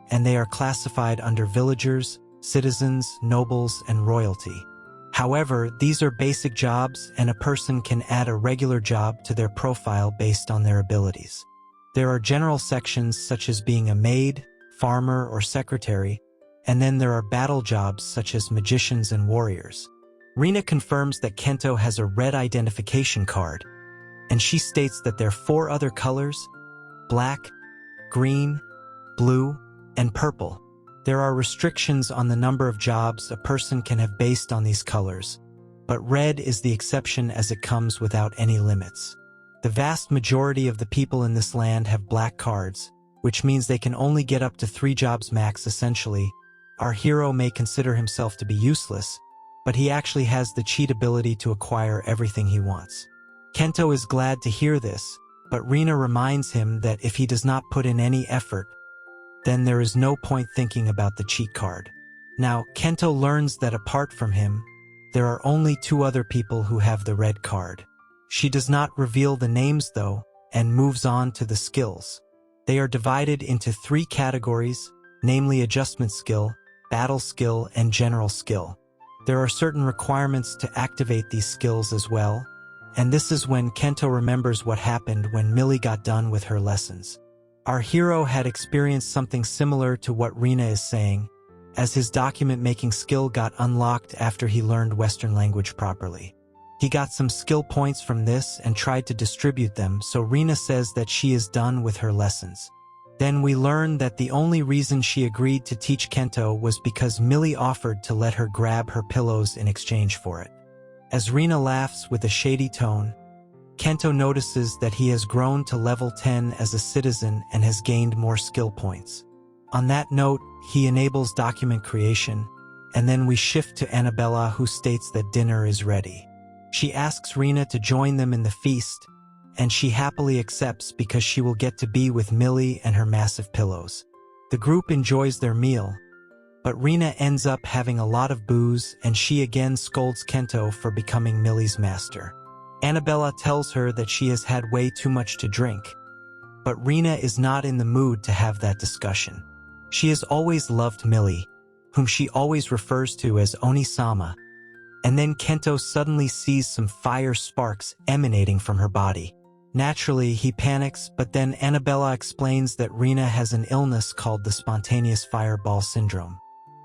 Speaker 1: and they are classified under villagers, citizens, nobles, and royalty. However, these are basic jobs, and a person can add a regular job to their profile based on their abilities. There are general sections such as being a maid, farmer, or secretary, and then there are battle jobs such as magicians and warriors. Rina confirms that Kento has a red identification card, and she states that there are 4 other colors: black, green, blue, and purple. There are restrictions on the number of jobs a person can have based on these colors, but red is the exception as it comes without any limits. The vast majority of the people in this land have black cards, which means they can only get up to 3 jobs max essentially. Our hero may consider himself to be useless, but he actually has the cheat ability to acquire everything he wants. Kento is glad to hear this, but Rina reminds him that if he does not put in any effort, then there is no point thinking about the cheat card. Now, Kento learns that apart from him, there are only 2 other people who have the red card. She does not reveal the names though, and moves on to the skills. They are divided into 3 categories, namely adjustment skill, battle skill, and general skill. There are certain requirements to activate these skills as well, and this is when Kento remembers what happened when Millie got done with her lessons. Our hero had experienced something similar to what Rina is saying, as his document-making skill got unlocked after he learned Western language properly. He got some skill points from this and tried to distribute them, so Rina says that she is done with her lessons. Then we learn that the only reason she agreed to teach Kento was because Millie offered to let her grab her pillows in exchange for it. As Rina laughs with a shady tone, Kento notices that he has grown to level 10 as a citizen and has gained more skill points. On that note, he enables document creation, and then we shift to Annabella, who states that dinner is ready. She asks Rina to join them in the feast, and she happily accepts because she will get to be with Millie and her massive pillows. The group enjoys their meal, but Rina ends up having a lot of booze and she again scolds Kento for becoming Millie's master. Annabella tells her that she has had way too much to drink, but Rina is not in the mood to have that discussion. She has always loved Millie, whom she always refers to as Oni-sama, and then Kento suddenly sees some fire sparks emanating from her body. Naturally, he panics, but then Annabella explains that Rina has an illness called the spontaneous fireball syndrome.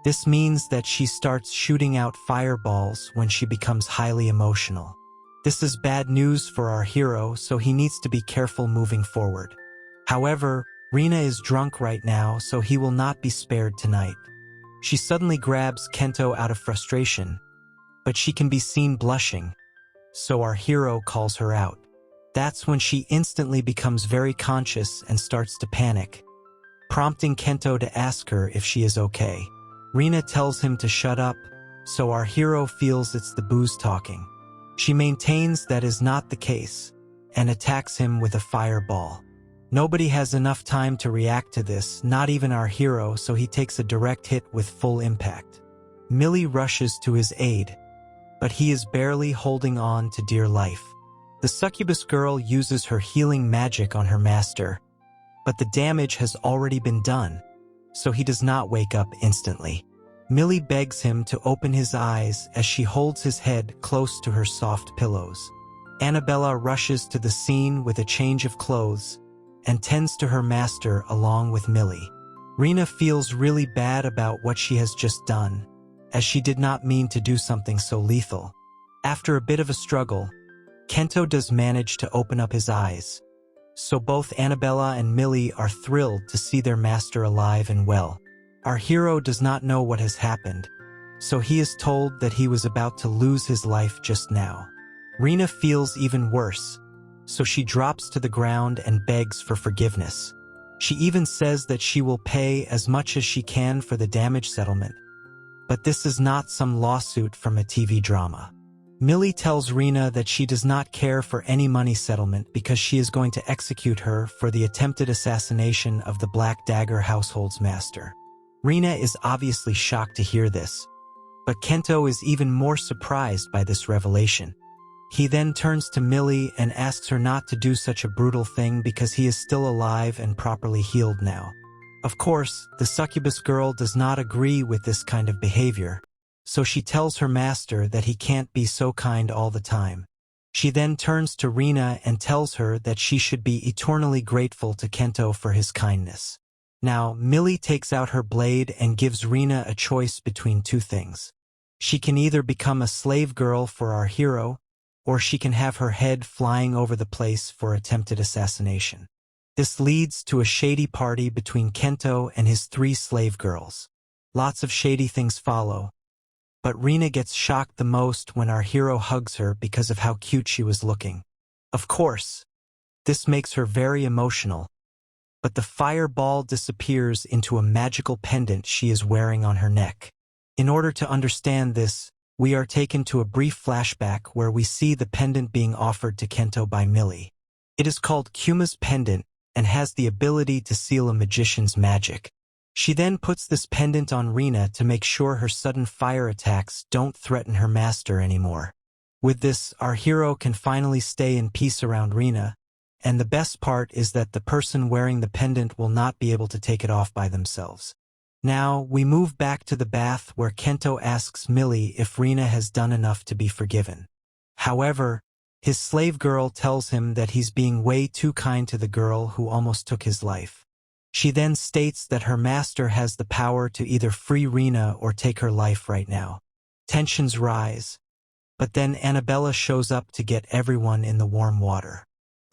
Speaker 1: This means that she starts shooting out fireballs when she becomes highly emotional. This is bad news for our hero, so he needs to be careful moving forward. However, Rina is drunk right now, so he will not be spared tonight. She suddenly grabs Kento out of frustration, but she can be seen blushing, so our hero calls her out. That's when she instantly becomes very conscious and starts to panic, prompting Kento to ask her if she is okay. Rina tells him to shut up, so our hero feels it's the booze talking. She maintains that is not the case, and attacks him with a fireball. Nobody has enough time to react to this, not even our hero, so he takes a direct hit with full impact. Millie rushes to his aid, but he is barely holding on to dear life. The succubus girl uses her healing magic on her master, but the damage has already been done, so he does not wake up instantly. Millie begs him to open his eyes as she holds his head close to her soft pillows. Annabella rushes to the scene with a change of clothes and tends to her master along with Millie. Rina feels really bad about what she has just done, as she did not mean to do something so lethal. After a bit of a struggle, Kento does manage to open up his eyes, so both Annabella and Millie are thrilled to see their master alive and well. Our hero does not know what has happened, so he is told that he was about to lose his life just now. Rina feels even worse, so she drops to the ground and begs for forgiveness. She even says that she will pay as much as she can for the damage settlement, but this is not some lawsuit from a TV drama. Millie tells Rina that she does not care for any money settlement because she is going to execute her for the attempted assassination of the Black Dagger household's master. Rina is obviously shocked to hear this, but Kento is even more surprised by this revelation. He then turns to Millie and asks her not to do such a brutal thing because he is still alive and properly healed now. Of course, the succubus girl does not agree with this kind of behavior, so she tells her master that he can't be so kind all the time. She then turns to Rina and tells her that she should be eternally grateful to Kento for his kindness. Now, Millie takes out her blade and gives Rina a choice between 2 things. She can either become a slave girl for our hero, or she can have her head flying over the place for attempted assassination. This leads to a shady party between Kento and his 3 slave girls. Lots of shady things follow, but Rina gets shocked the most when our hero hugs her because of how cute she was looking. Of course, this makes her very emotional, but the fireball disappears into a magical pendant she is wearing on her neck. In order to understand this, we are taken to a brief flashback where we see the pendant being offered to Kento by Millie. It is called Kuma's pendant and has the ability to seal a magician's magic. She then puts this pendant on Rina to make sure her sudden fire attacks don't threaten her master anymore. With this, our hero can finally stay in peace around Rina, and the best part is that the person wearing the pendant will not be able to take it off by themselves. Now, we move back to the bath where Kento asks Millie if Rina has done enough to be forgiven. However, his slave girl tells him that he's being way too kind to the girl who almost took his life. She then states that her master has the power to either free Rina or take her life right now. Tensions rise, but then Annabella shows up to get everyone in the warm water.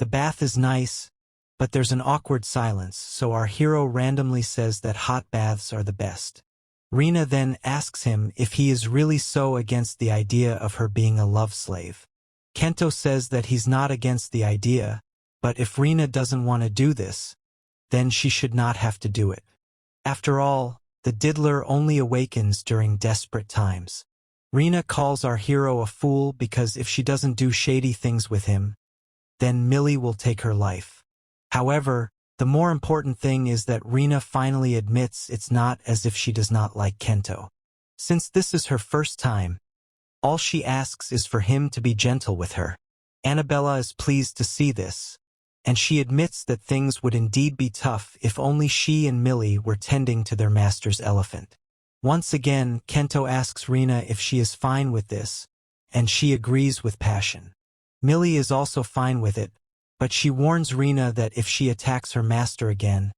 Speaker 1: The bath is nice, but there's an awkward silence, so our hero randomly says that hot baths are the best. Rina then asks him if he is really so against the idea of her being a love slave. Kento says that he's not against the idea, but if Rina doesn't want to do this, then she should not have to do it. After all, the diddler only awakens during desperate times. Rina calls our hero a fool because if she doesn't do shady things with him, then Millie will take her life. However, the more important thing is that Rina finally admits it's not as if she does not like Kento. Since this is her first time, all she asks is for him to be gentle with her. Annabella is pleased to see this, and she admits that things would indeed be tough if only she and Millie were tending to their master's elephant. Once again, Kento asks Rina if she is fine with this, and she agrees with passion. Millie is also fine with it, but she warns Rina that if she attacks her master again,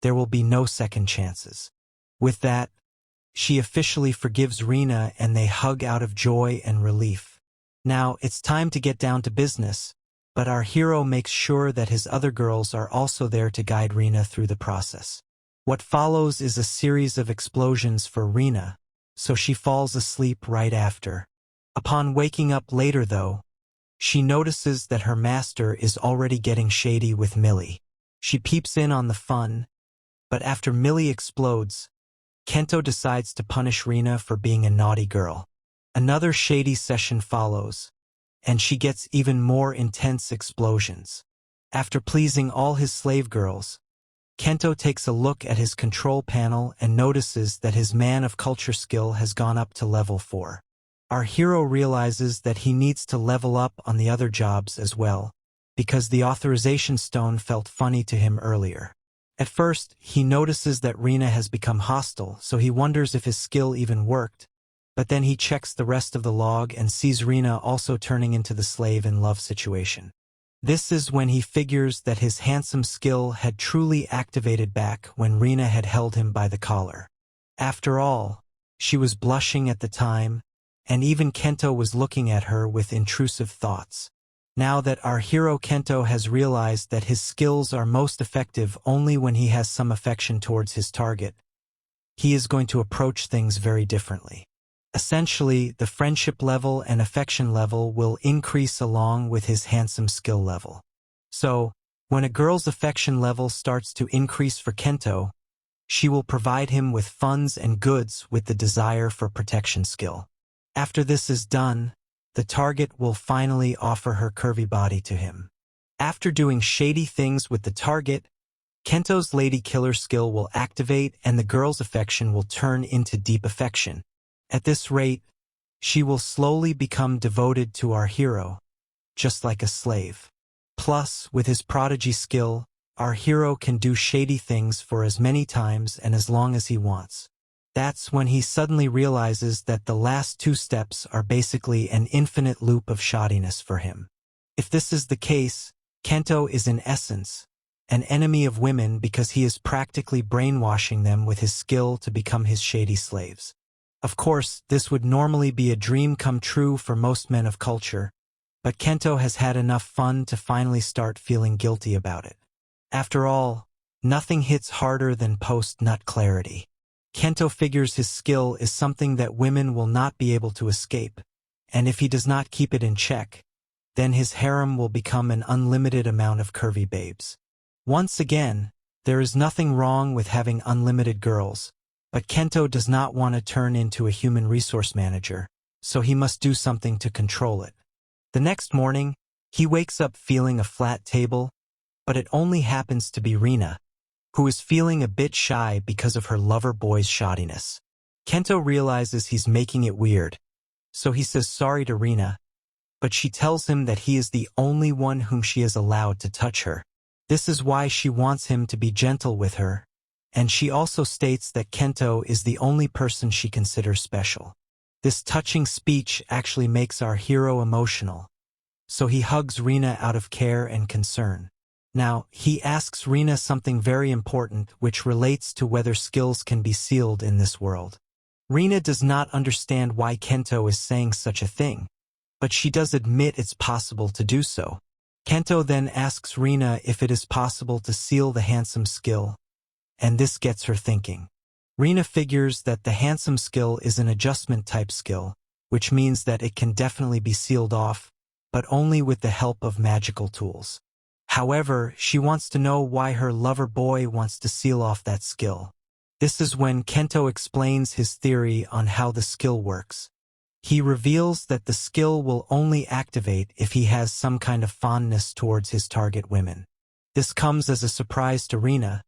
Speaker 1: there will be no second chances. With that, she officially forgives Rina and they hug out of joy and relief. Now, it's time to get down to business, but our hero makes sure that his other girls are also there to guide Rina through the process. What follows is a series of explosions for Rina, so she falls asleep right after. Upon waking up later though, she notices that her master is already getting shady with Millie. She peeps in on the fun, but after Millie explodes, Kento decides to punish Rina for being a naughty girl. Another shady session follows, and she gets even more intense explosions. After pleasing all his slave girls, Kento takes a look at his control panel and notices that his man of culture skill has gone up to level 4. Our hero realizes that he needs to level up on the other jobs as well, because the authorization stone felt funny to him earlier. At first, he notices that Rina has become hostile, so he wonders if his skill even worked, but then he checks the rest of the log and sees Rina also turning into the slave in love situation. This is when he figures that his handsome skill had truly activated back when Rina had held him by the collar. After all, she was blushing at the time, and even Kento was looking at her with intrusive thoughts. Now that our hero Kento has realized that his skills are most effective only when he has some affection towards his target, he is going to approach things very differently. Essentially, the friendship level and affection level will increase along with his handsome skill level. So, when a girl's affection level starts to increase for Kento, she will provide him with funds and goods with the desire for protection skill. After this is done, the target will finally offer her curvy body to him. After doing shady things with the target, Kento's lady killer skill will activate and the girl's affection will turn into deep affection. At this rate, she will slowly become devoted to our hero, just like a slave. Plus, with his prodigy skill, our hero can do shady things for as many times and as long as he wants. That's when he suddenly realizes that the last 2 steps are basically an infinite loop of shoddiness for him. If this is the case, Kento is in essence an enemy of women because he is practically brainwashing them with his skill to become his shady slaves. Of course, this would normally be a dream come true for most men of culture, but Kento has had enough fun to finally start feeling guilty about it. After all, nothing hits harder than post-nut clarity. Kento figures his skill is something that women will not be able to escape, and if he does not keep it in check, then his harem will become an unlimited amount of curvy babes. Once again, There is nothing wrong with having unlimited girls, but Kento does not want to turn into a human resource manager, so he must do something to control it. The next morning, he wakes up feeling a flat table, but it only happens to be Rina, who is feeling a bit shy because of her lover boy's shoddiness. Kento realizes he's making it weird, so he says sorry to Rina, but she tells him that he is the only one whom she is allowed to touch her. This is why she wants him to be gentle with her, and she also states that Kento is the only person she considers special. This touching speech actually makes our hero emotional, so he hugs Rina out of care and concern. Now, he asks Rina something very important which relates to whether skills can be sealed in this world. Rina does not understand why Kento is saying such a thing, but she does admit it's possible to do so. Kento then asks Rina if it is possible to seal the handsome skill, and this gets her thinking. Rina figures that the handsome skill is an adjustment type skill, which means that it can definitely be sealed off, but only with the help of magical tools. However, she wants to know why her lover boy wants to seal off that skill. This is when Kento explains his theory on how the skill works. He reveals that the skill will only activate if he has some kind of fondness towards his target women. This comes as a surprise to Rina,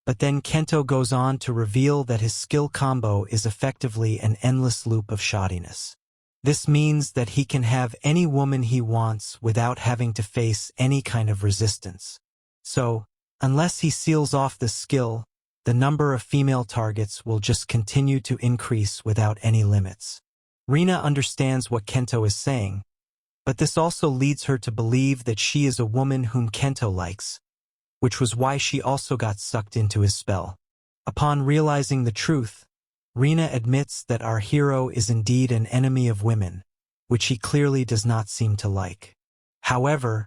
Speaker 1: but then Kento goes on to reveal that his skill combo is effectively an endless loop of shoddiness. This means that he can have any woman he wants without having to face any kind of resistance. So, unless he seals off the skill, the number of female targets will just continue to increase without any limits. Rina understands what Kento is saying, but this also leads her to believe that she is a woman whom Kento likes, which was why she also got sucked into his spell. Upon realizing the truth, Rina admits that our hero is indeed an enemy of women, which he clearly does not seem to like. However,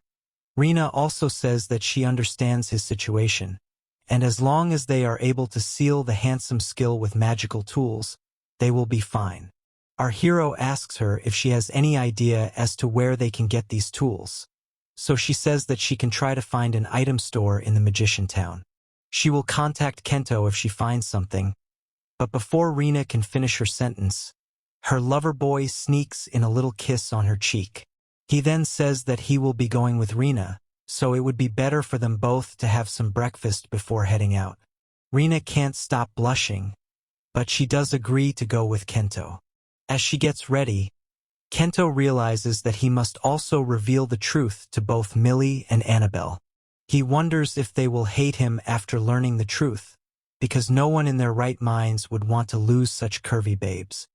Speaker 1: Rina also says that she understands his situation, and as long as they are able to seal the handsome skill with magical tools, they will be fine. Our hero asks her if she has any idea as to where they can get these tools, so she says that she can try to find an item store in the magician town. She will contact Kento if she finds something, but before Rina can finish her sentence, her lover boy sneaks in a little kiss on her cheek. He then says that he will be going with Rina, so it would be better for them both to have some breakfast before heading out. Rina can't stop blushing, but she does agree to go with Kento. As she gets ready, Kento realizes that he must also reveal the truth to both Millie and Annabelle. He wonders if they will hate him after learning the truth, because no one in their right minds would want to lose such curvy babes.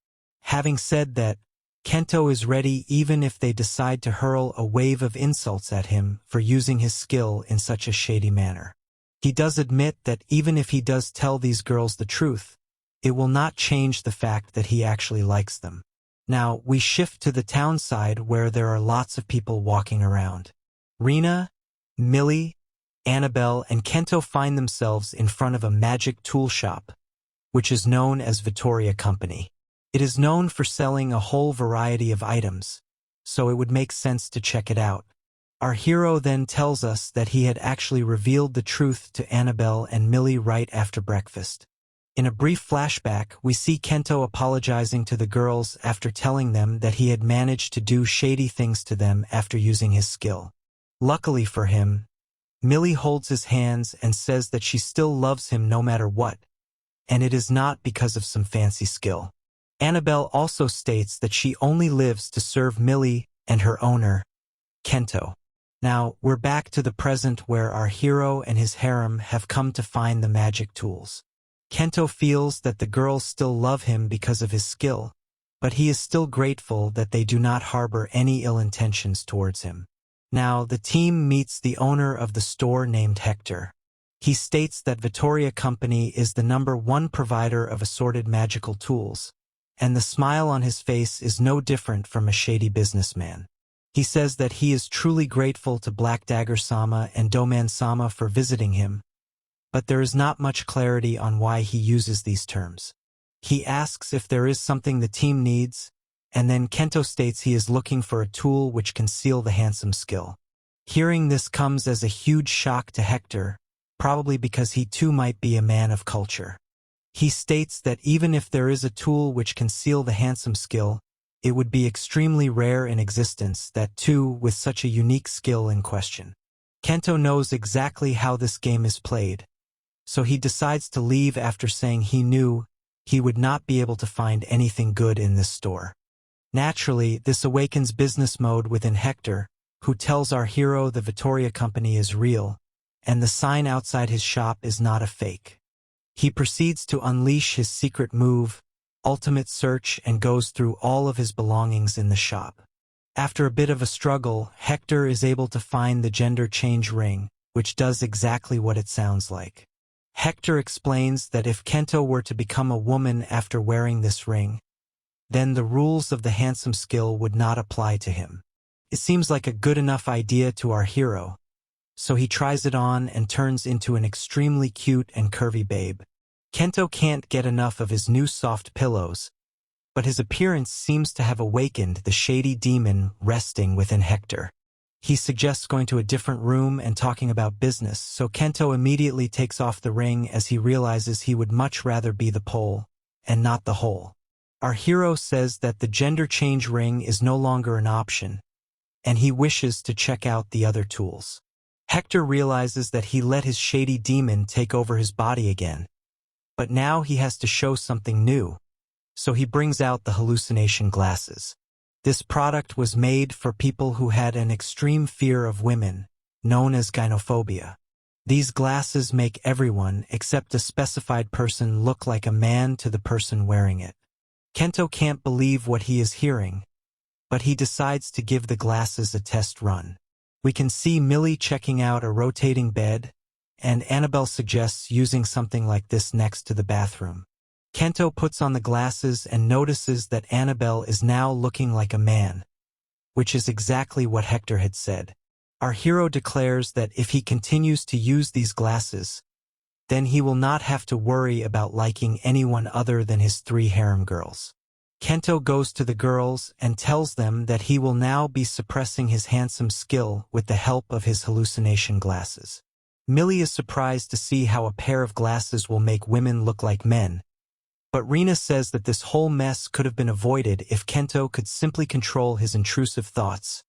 Speaker 1: Having said that, Kento is ready even if they decide to hurl a wave of insults at him for using his skill in such a shady manner. He does admit that even if he does tell these girls the truth, it will not change the fact that he actually likes them. Now, we shift to the town side where there are lots of people walking around. Rina, Millie, Annabelle, and Kento find themselves in front of a magic tool shop, which is known as Vittoria Company. It is known for selling a whole variety of items, so it would make sense to check it out. Our hero then tells us that he had actually revealed the truth to Annabelle and Millie right after breakfast. In a brief flashback, we see Kento apologizing to the girls after telling them that he had managed to do shady things to them after using his skill. Luckily for him, Millie holds his hands and says that she still loves him no matter what, and it is not because of some fancy skill. Annabelle also states that she only lives to serve Millie and her owner, Kento. Now, we're back to the present where our hero and his harem have come to find the magic tools. Kento feels that the girls still love him because of his skill, but he is still grateful that they do not harbor any ill intentions towards him. Now, the team meets the owner of the store named Hector. He states that Vittoria Company is the #1 provider of assorted magical tools, and the smile on his face is no different from a shady businessman. He says that he is truly grateful to Black Dagger-sama and Doman-sama for visiting him, but there is not much clarity on why he uses these terms. He asks if there is something the team needs, and then Kento states he is looking for a tool which can seal the handsome skill. Hearing this comes as a huge shock to Hector, probably because he too might be a man of culture. He states that even if there is a tool which can seal the handsome skill, it would be extremely rare in existence, that too with such a unique skill in question. Kento knows exactly how this game is played, so he decides to leave after saying he knew he would not be able to find anything good in this store. Naturally, this awakens business mode within Hector, who tells our hero the Vittoria Company is real, and the sign outside his shop is not a fake. He proceeds to unleash his secret move, Ultimate Search, and goes through all of his belongings in the shop. After a bit of a struggle, Hector is able to find the gender change ring, which does exactly what it sounds like. Hector explains that if Kento were to become a woman after wearing this ring, then the rules of the handsome skill would not apply to him. It seems like a good enough idea to our hero, so he tries it on and turns into an extremely cute and curvy babe. Kento can't get enough of his new soft pillows, but his appearance seems to have awakened the shady demon resting within Hector. He suggests going to a different room and talking about business, so Kento immediately takes off the ring as he realizes he would much rather be the pole and not the hole. Our hero says that the gender change ring is no longer an option, and he wishes to check out the other tools. Hector realizes that he let his shady demon take over his body again, but now he has to show something new, so he brings out the hallucination glasses. This product was made for people who had an extreme fear of women, known as gynophobia. These glasses make everyone except a specified person look like a man to the person wearing it. Kento can't believe what he is hearing, but he decides to give the glasses a test run. We can see Millie checking out a rotating bed, and Annabelle suggests using something like this next to the bathroom. Kento puts on the glasses and notices that Annabelle is now looking like a man, which is exactly what Hector had said. Our hero declares that if he continues to use these glasses, then he will not have to worry about liking anyone other than his 3 harem girls. Kento goes to the girls and tells them that he will now be suppressing his handsome skill with the help of his hallucination glasses. Millie is surprised to see how a pair of glasses will make women look like men, but Rina says that this whole mess could have been avoided if Kento could simply control his intrusive thoughts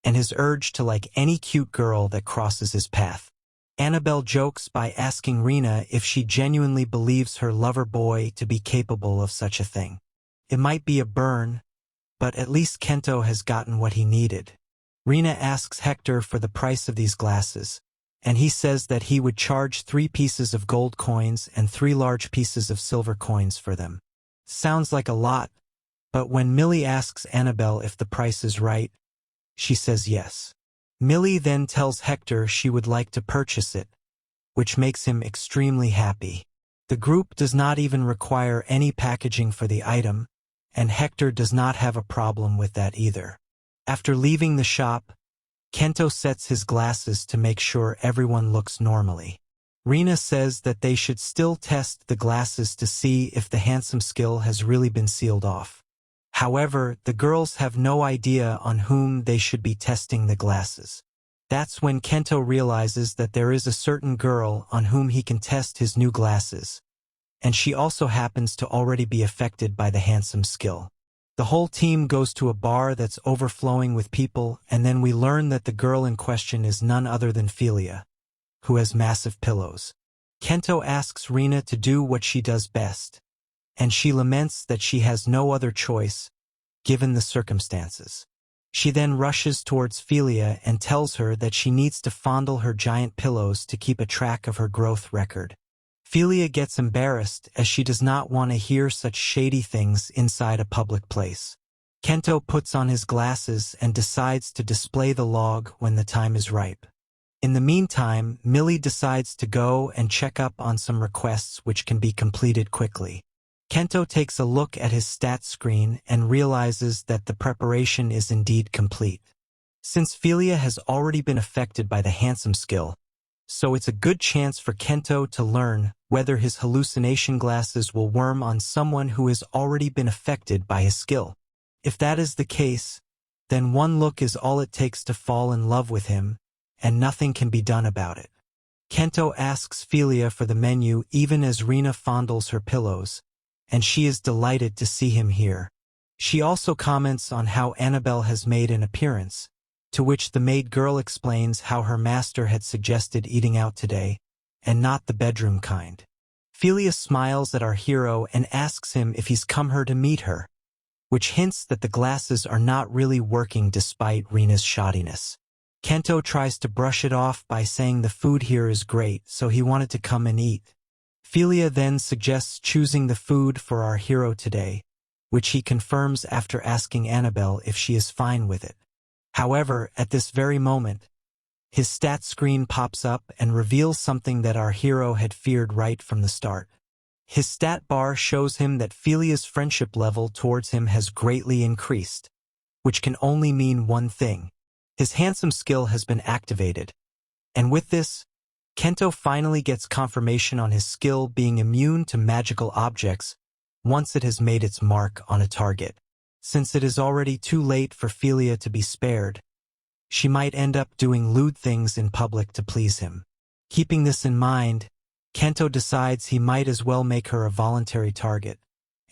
Speaker 1: and his urge to like any cute girl that crosses his path. Annabelle jokes by asking Rina if she genuinely believes her lover boy to be capable of such a thing. It might be a burn, but at least Kento has gotten what he needed. Rina asks Hector for the price of these glasses, and he says that he would charge 3 pieces of gold coins and 3 large pieces of silver coins for them. Sounds like a lot, but when Millie asks Annabelle if the price is right, she says yes. Millie then tells Hector she would like to purchase it, which makes him extremely happy. The group does not even require any packaging for the item, and Hector does not have a problem with that either. After leaving the shop, Kento sets his glasses to make sure everyone looks normally. Rina says that they should still test the glasses to see if the handsome skill has really been sealed off. However, the girls have no idea on whom they should be testing the glasses. That's when Kento realizes that there is a certain girl on whom he can test his new glasses, and she also happens to already be affected by the handsome skill. The whole team goes to a bar that's overflowing with people, and then we learn that the girl in question is none other than Philia, who has massive pillows. Kento asks Rina to do what she does best, and she laments that she has no other choice, given the circumstances. She then rushes towards Philia and tells her that she needs to fondle her giant pillows to keep a track of her growth record. Philia gets embarrassed as she does not want to hear such shady things inside a public place. Kento puts on his glasses and decides to display the log when the time is ripe. In the meantime, Millie decides to go and check up on some requests which can be completed quickly. Kento takes a look at his stats screen and realizes that the preparation is indeed complete. Since Philia has already been affected by the handsome skill, so it's a good chance for Kento to learn whether his hallucination glasses will worm on someone who has already been affected by his skill. If that is the case, then one look is all it takes to fall in love with him, and nothing can be done about it. Kento asks Philia for the menu even as Rina fondles her pillows, and she is delighted to see him here. She also comments on how Annabelle has made an appearance, to which the maid girl explains how her master had suggested eating out today, and not the bedroom kind. Philia smiles at our hero and asks him if he's come here to meet her, which hints that the glasses are not really working despite Rina's shoddiness. Kento tries to brush it off by saying the food here is great, so he wanted to come and eat. Philia then suggests choosing the food for our hero today, which he confirms after asking Annabelle if she is fine with it. However, at this very moment, his stat screen pops up and reveals something that our hero had feared right from the start. His stat bar shows him that Philia's friendship level towards him has greatly increased, which can only mean one thing. His handsome skill has been activated. And with this, Kento finally gets confirmation on his skill being immune to magical objects once it has made its mark on a target. Since it is already too late for Philia to be spared, she might end up doing lewd things in public to please him. Keeping this in mind, Kento decides he might as well make her a voluntary target,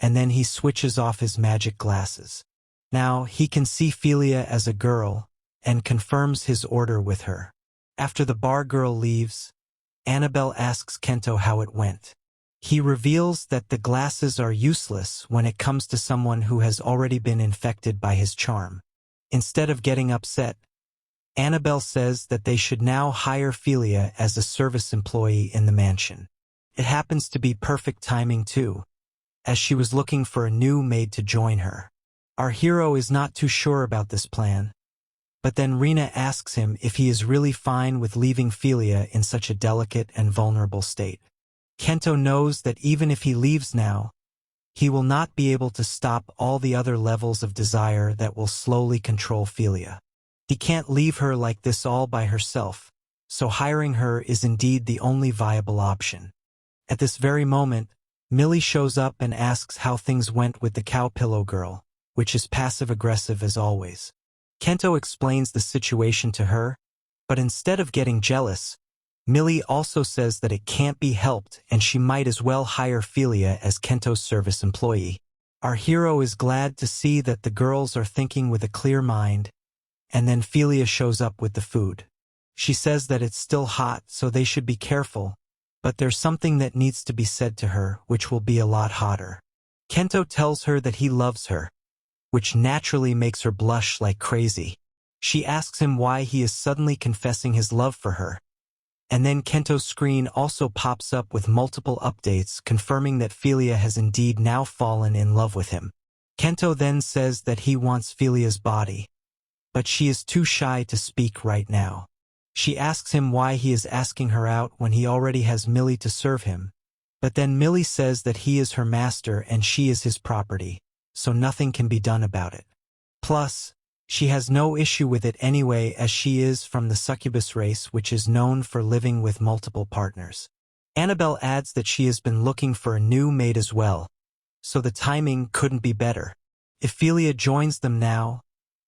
Speaker 1: and then he switches off his magic glasses. Now he can see Philia as a girl, and confirms his order with her. After the bar girl leaves, Annabelle asks Kento how it went. He reveals that the glasses are useless when it comes to someone who has already been infected by his charm. Instead of getting upset, Annabelle says that they should now hire Philia as a service employee in the mansion. It happens to be perfect timing too, as she was looking for a new maid to join her. Our hero is not too sure about this plan, but then Rina asks him if he is really fine with leaving Philia in such a delicate and vulnerable state. Kento knows that even if he leaves now, he will not be able to stop all the other levels of desire that will slowly control Philia. He can't leave her like this all by herself, so hiring her is indeed the only viable option. At this very moment, Millie shows up and asks how things went with the cow pillow girl, which is passive-aggressive as always. Kento explains the situation to her, but instead of getting jealous, Millie also says that it can't be helped and she might as well hire Philia as Kento's service employee. Our hero is glad to see that the girls are thinking with a clear mind, and then Philia shows up with the food. She says that it's still hot, so they should be careful, but there's something that needs to be said to her, which will be a lot hotter. Kento tells her that he loves her, which naturally makes her blush like crazy. She asks him why he is suddenly confessing his love for her. And then Kento's screen also pops up with multiple updates confirming that Philia has indeed now fallen in love with him. Kento then says that he wants Philia's body, but she is too shy to speak right now. She asks him why he is asking her out when he already has Millie to serve him, but then Millie says that he is her master and she is his property, so nothing can be done about it. Plus, she has no issue with it anyway as she is from the succubus race, which is known for living with multiple partners. Annabelle adds that she has been looking for a new maid as well, so the timing couldn't be better. If Philia joins them now,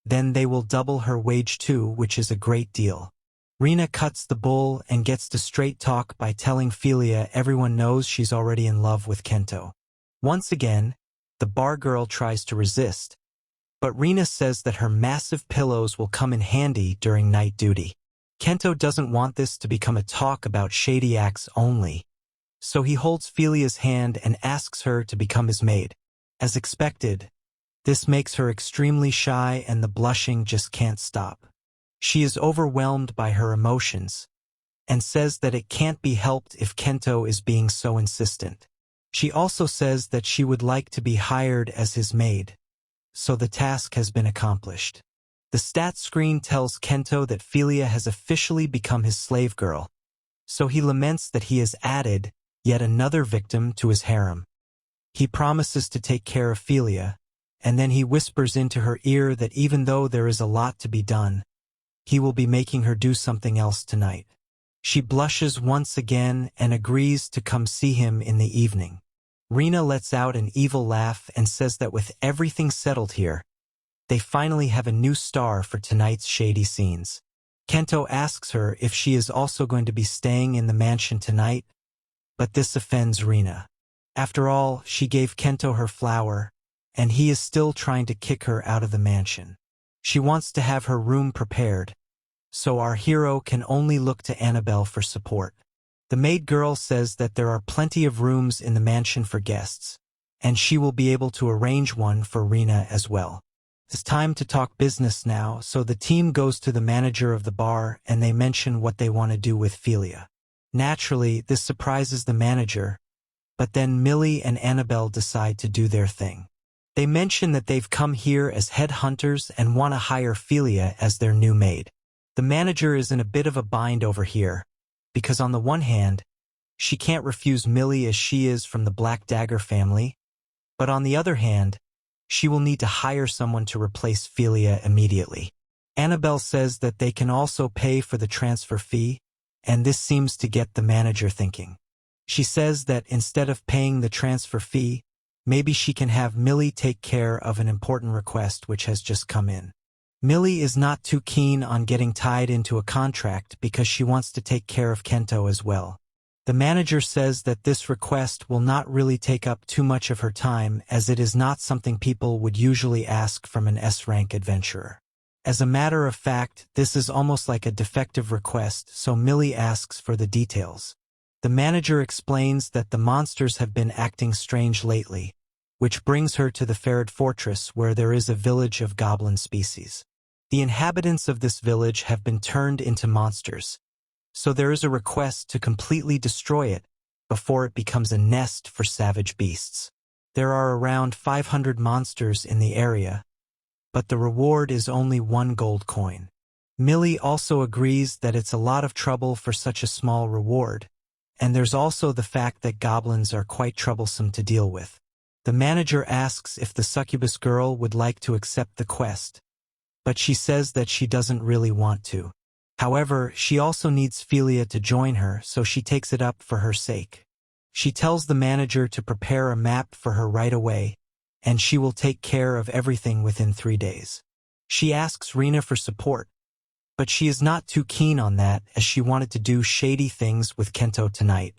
Speaker 1: then they will double her wage too, which is a great deal. Rina cuts the bull and gets to straight talk by telling Philia everyone knows she's already in love with Kento. Once again, the bar girl tries to resist, but Rina says that her massive pillows will come in handy during night duty. Kento doesn't want this to become a talk about shady acts only, so he holds Philia's hand and asks her to become his maid. As expected, this makes her extremely shy and the blushing just can't stop. She is overwhelmed by her emotions and says that it can't be helped if Kento is being so insistent. She also says that she would like to be hired as his maid, so the task has been accomplished. The stat screen tells Kento that Philia has officially become his slave girl, so he laments that he has added yet another victim to his harem. He promises to take care of Philia, and then he whispers into her ear that even though there is a lot to be done, he will be making her do something else tonight. She blushes once again and agrees to come see him in the evening. Rina lets out an evil laugh and says that with everything settled here, they finally have a new star for tonight's shady scenes. Kento asks her if she is also going to be staying in the mansion tonight, but this offends Rina. After all, she gave Kento her flower, and he is still trying to kick her out of the mansion. She wants to have her room prepared, so our hero can only look to Annabelle for support. The maid girl says that there are plenty of rooms in the mansion for guests, and she will be able to arrange one for Rina as well. It's time to talk business now, so the team goes to the manager of the bar and they mention what they want to do with Philia. Naturally, this surprises the manager, but then Millie and Annabelle decide to do their thing. They mention that they've come here as headhunters and want to hire Philia as their new maid. The manager is in a bit of a bind over here, because on the one hand, she can't refuse Millie as she is from the Black Dagger family, but on the other hand, she will need to hire someone to replace Philia immediately. Annabelle says that they can also pay for the transfer fee, and this seems to get the manager thinking. She says that instead of paying the transfer fee, maybe she can have Millie take care of an important request which has just come in. Millie is not too keen on getting tied into a contract because she wants to take care of Kento as well. The manager says that this request will not really take up too much of her time as it is not something people would usually ask from an S-rank adventurer. As a matter of fact, this is almost like a defective request, so Millie asks for the details. The manager explains that the monsters have been acting strange lately, which brings her to the Ferret Fortress where there is a village of goblin species. The inhabitants of this village have been turned into monsters, so there is a request to completely destroy it before it becomes a nest for savage beasts. There are around 500 monsters in the area, but the reward is only 1 gold coin. Millie also agrees that it's a lot of trouble for such a small reward, and there's also the fact that goblins are quite troublesome to deal with. The manager asks if the succubus girl would like to accept the quest, but she says that she doesn't really want to. However, she also needs Philia to join her, so she takes it up for her sake. She tells the manager to prepare a map for her right away, and she will take care of everything within 3 days. She asks Rina for support, but she is not too keen on that as she wanted to do shady things with Kento tonight.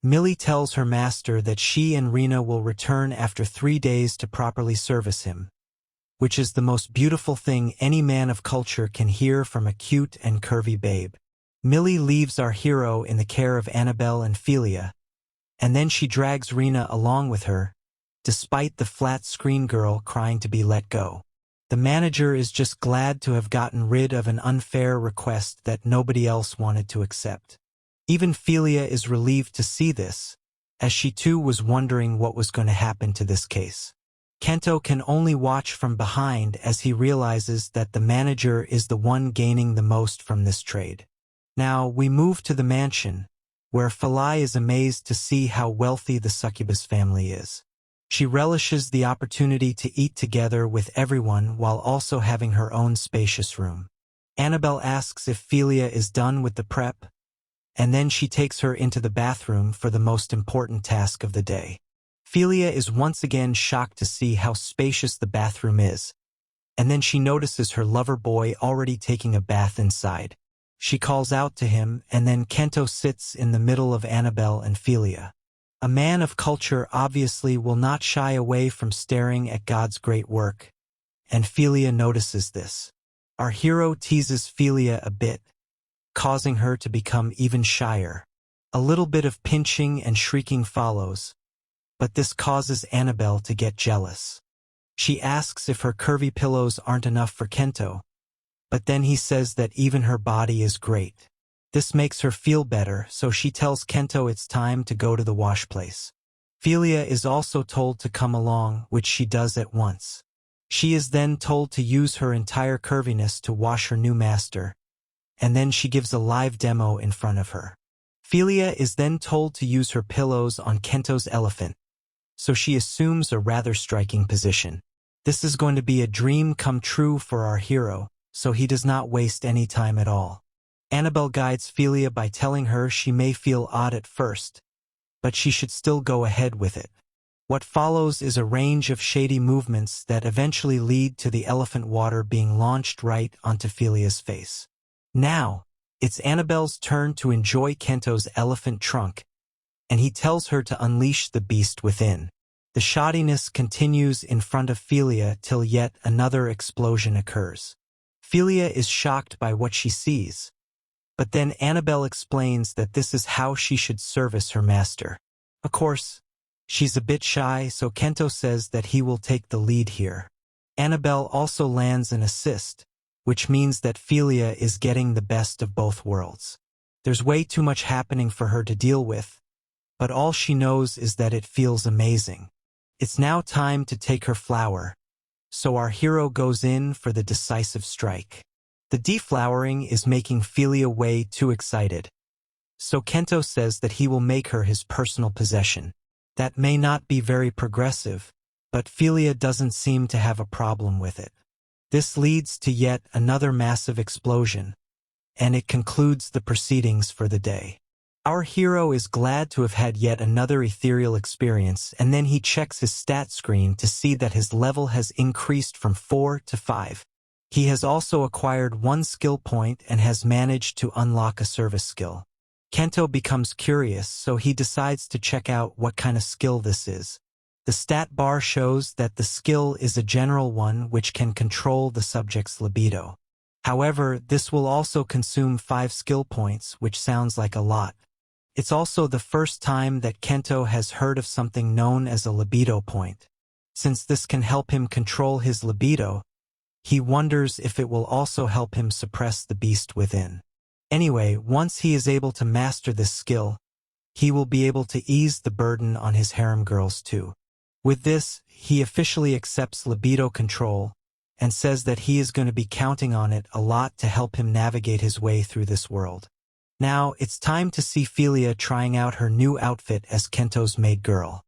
Speaker 1: Millie tells her master that she and Rina will return after 3 days to properly service him, which is the most beautiful thing any man of culture can hear from a cute and curvy babe. Millie leaves our hero in the care of Annabelle and Philia, and then she drags Rina along with her, despite the flat screen girl crying to be let go. The manager is just glad to have gotten rid of an unfair request that nobody else wanted to accept. Even Philia is relieved to see this, as she too was wondering what was going to happen to this case. Kento can only watch from behind as he realizes that the manager is the one gaining the most from this trade. Now we move to the mansion, where Philia is amazed to see how wealthy the succubus family is. She relishes the opportunity to eat together with everyone while also having her own spacious room. Annabelle asks if Philia is done with the prep, and then she takes her into the bathroom for the most important task of the day. Philia is once again shocked to see how spacious the bathroom is, and then she notices her lover boy already taking a bath inside. She calls out to him, and then Kento sits in the middle of Annabelle and Philia. A man of culture obviously will not shy away from staring at God's great work, and Philia notices this. Our hero teases Philia a bit, causing her to become even shyer. A little bit of pinching and shrieking follows, but this causes Annabelle to get jealous. She asks if her curvy pillows aren't enough for Kento, but then he says that even her body is great. This makes her feel better, so she tells Kento it's time to go to the wash place. Philia is also told to come along, which she does at once. She is then told to use her entire curviness to wash her new master, and then she gives a live demo in front of her. Philia is then told to use her pillows on Kento's elephant, so she assumes a rather striking position. This is going to be a dream come true for our hero, so he does not waste any time at all. Annabelle guides Philia by telling her she may feel odd at first, but she should still go ahead with it. What follows is a range of shady movements that eventually lead to the elephant water being launched right onto Philia's face. Now, it's Annabelle's turn to enjoy Kento's elephant trunk, and he tells her to unleash the beast within. The shoddiness continues in front of Philia till yet another explosion occurs. Philia is shocked by what she sees, but then Annabelle explains that this is how she should service her master. Of course, she's a bit shy, so Kento says that he will take the lead here. Annabelle also lands an assist, which means that Philia is getting the best of both worlds. There's way too much happening for her to deal with, but all she knows is that it feels amazing. It's now time to take her flower, so our hero goes in for the decisive strike. The deflowering is making Philia way too excited, so Kento says that he will make her his personal possession. That may not be very progressive, but Philia doesn't seem to have a problem with it. This leads to yet another massive explosion, and it concludes the proceedings for the day. Our hero is glad to have had yet another ethereal experience, and then he checks his stat screen to see that his level has increased from 4 to 5. He has also acquired 1 skill point and has managed to unlock a service skill. Kento becomes curious, so he decides to check out what kind of skill this is. The stat bar shows that the skill is a general one which can control the subject's libido. However, this will also consume 5 skill points, which sounds like a lot. It's also the first time that Kento has heard of something known as a libido point. Since this can help him control his libido, he wonders if it will also help him suppress the beast within. Anyway, once he is able to master this skill, he will be able to ease the burden on his harem girls too. With this, he officially accepts libido control and says that he is going to be counting on it a lot to help him navigate his way through this world. Now, it's time to see Philia trying out her new outfit as Kento's maid girl.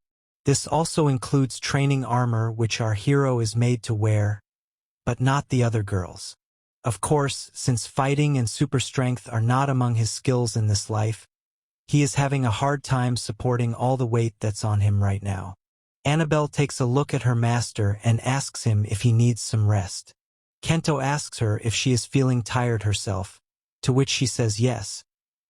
Speaker 1: This also includes training armor which our hero is made to wear, but not the other girls. Of course, since fighting and super strength are not among his skills in this life, he is having a hard time supporting all the weight that's on him right now. Annabelle takes a look at her master and asks him if he needs some rest. Kento asks her if she is feeling tired herself, to which she says yes,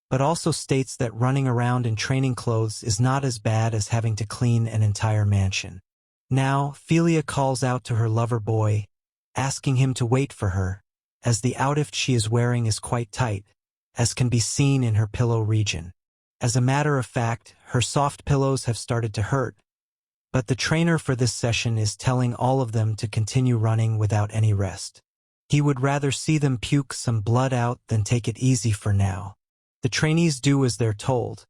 Speaker 1: but also states that running around in training clothes is not as bad as having to clean an entire mansion. Now, Philia calls out to her lover boy, asking him to wait for her, as the outfit she is wearing is quite tight, as can be seen in her pillow region. As a matter of fact, her soft pillows have started to hurt, but the trainer for this session is telling all of them to continue running without any rest. He would rather see them puke some blood out than take it easy for now. The trainees do as they're told,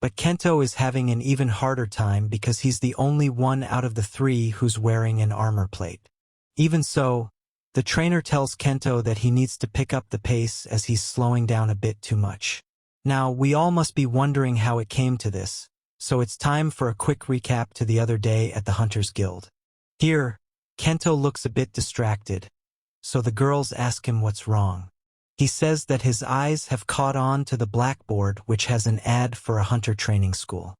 Speaker 1: but Kento is having an even harder time because he's the only one out of the 3 who's wearing an armor plate. Even so, the trainer tells Kento that he needs to pick up the pace as he's slowing down a bit too much. Now, we all must be wondering how it came to this, so it's time for a quick recap to the other day at the Hunters Guild. Here, Kento looks a bit distracted, so the girls ask him what's wrong. He says that his eyes have caught on to the blackboard which has an ad for a hunter training school.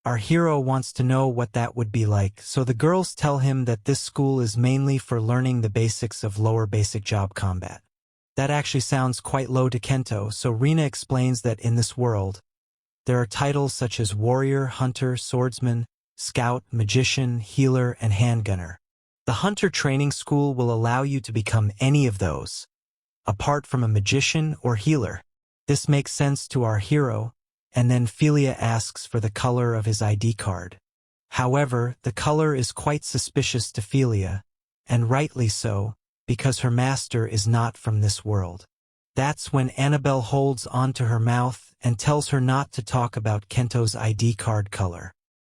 Speaker 1: Our hero wants to know what that would be like, so the girls tell him that this school is mainly for learning the basics of lower basic job combat. That actually sounds quite low to Kento, so Rina explains that in this world, there are titles such as warrior, hunter, swordsman, scout, magician, healer, and handgunner. The hunter training school will allow you to become any of those, apart from a magician or healer. This makes sense to our hero, and then Philia asks for the color of his ID card. However, the color is quite suspicious to Philia, and rightly so, because her master is not from this world. That's when Annabelle holds onto her mouth and tells her not to talk about Kento's ID card color.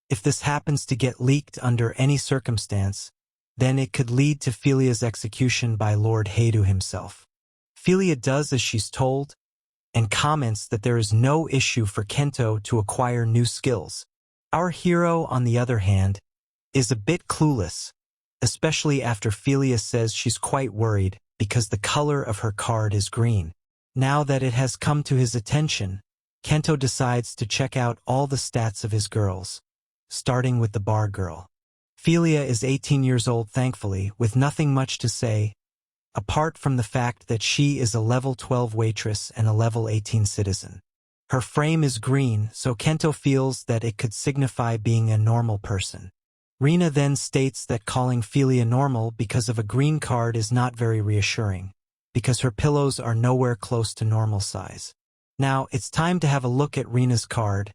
Speaker 1: If this happens to get leaked under any circumstance, then it could lead to Philia's execution by Lord Heidu himself. Philia does as she's told, and comments that there is no issue for Kento to acquire new skills. Our hero, on the other hand, is a bit clueless, especially after Philia says she's quite worried because the color of her card is green. Now that it has come to his attention, Kento decides to check out all the stats of his girls, starting with the bar girl. Philia is 18 years old, thankfully, with nothing much to say, apart from the fact that she is a level 12 waitress and a level 18 citizen. Her frame is green, so Kento feels that it could signify being a normal person. Rina then states that calling Philia normal because of a green card is not very reassuring, because her pillows are nowhere close to normal size. Now, it's time to have a look at Rina's card,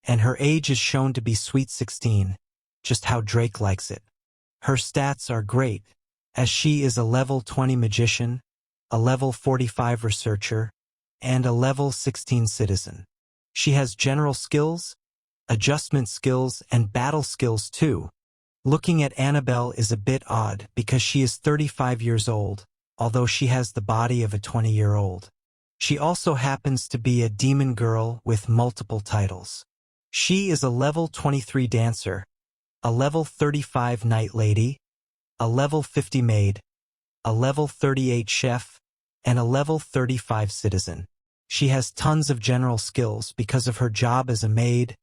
Speaker 1: and her age is shown to be sweet 16, just how Drake likes it. Her stats are great, as she is a level 20 magician, a level 45 researcher, and a level 16 citizen. She has general skills, adjustment skills, and battle skills too. Looking at Annabelle is a bit odd because she is 35 years old, although she has the body of a 20-year-old. She also happens to be a demon girl with multiple titles. She is a level 23 dancer, a level 35 night lady, a level 50 maid, a level 38 chef, and a level 35 citizen. She has tons of general skills because of her job as a maid,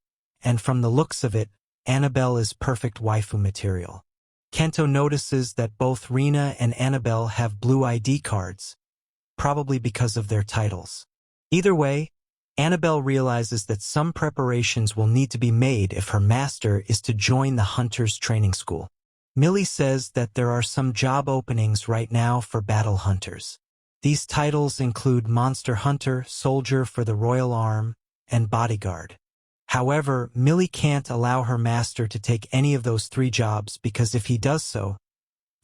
Speaker 1: and from the looks of it, Annabelle is perfect waifu material. Kento notices that both Rina and Annabelle have blue ID cards, probably because of their titles. Either way, Annabelle realizes that some preparations will need to be made if her master is to join the Hunters training school. Millie says that there are some job openings right now for battle hunters. These titles include Monster Hunter, Soldier for the Royal Arm, and Bodyguard. However, Millie can't allow her master to take any of those 3 jobs because if he does so,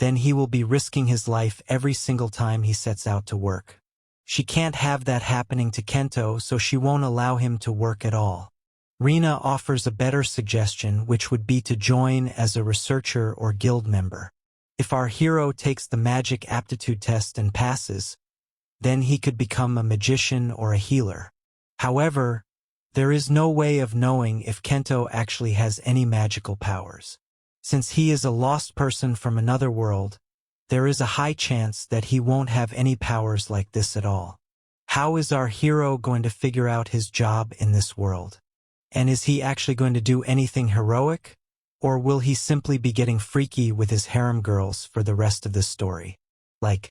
Speaker 1: then he will be risking his life every single time he sets out to work. She can't have that happening to Kento, so she won't allow him to work at all. Rina offers a better suggestion, which would be to join as a researcher or guild member. If our hero takes the magic aptitude test and passes, then he could become a magician or a healer. However, there is no way of knowing if Kento actually has any magical powers. Since he is a lost person from another world, there is a high chance that he won't have any powers like this at all. How is our hero going to figure out his job in this world? And is he actually going to do anything heroic? Or will he simply be getting freaky with his harem girls for the rest of the story? Like,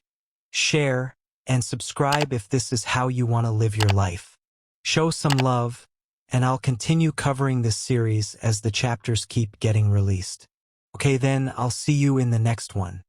Speaker 1: share, and subscribe if this is how you want to live your life. Show some love, and I'll continue covering this series as the chapters keep getting released. Okay then, I'll see you in the next one.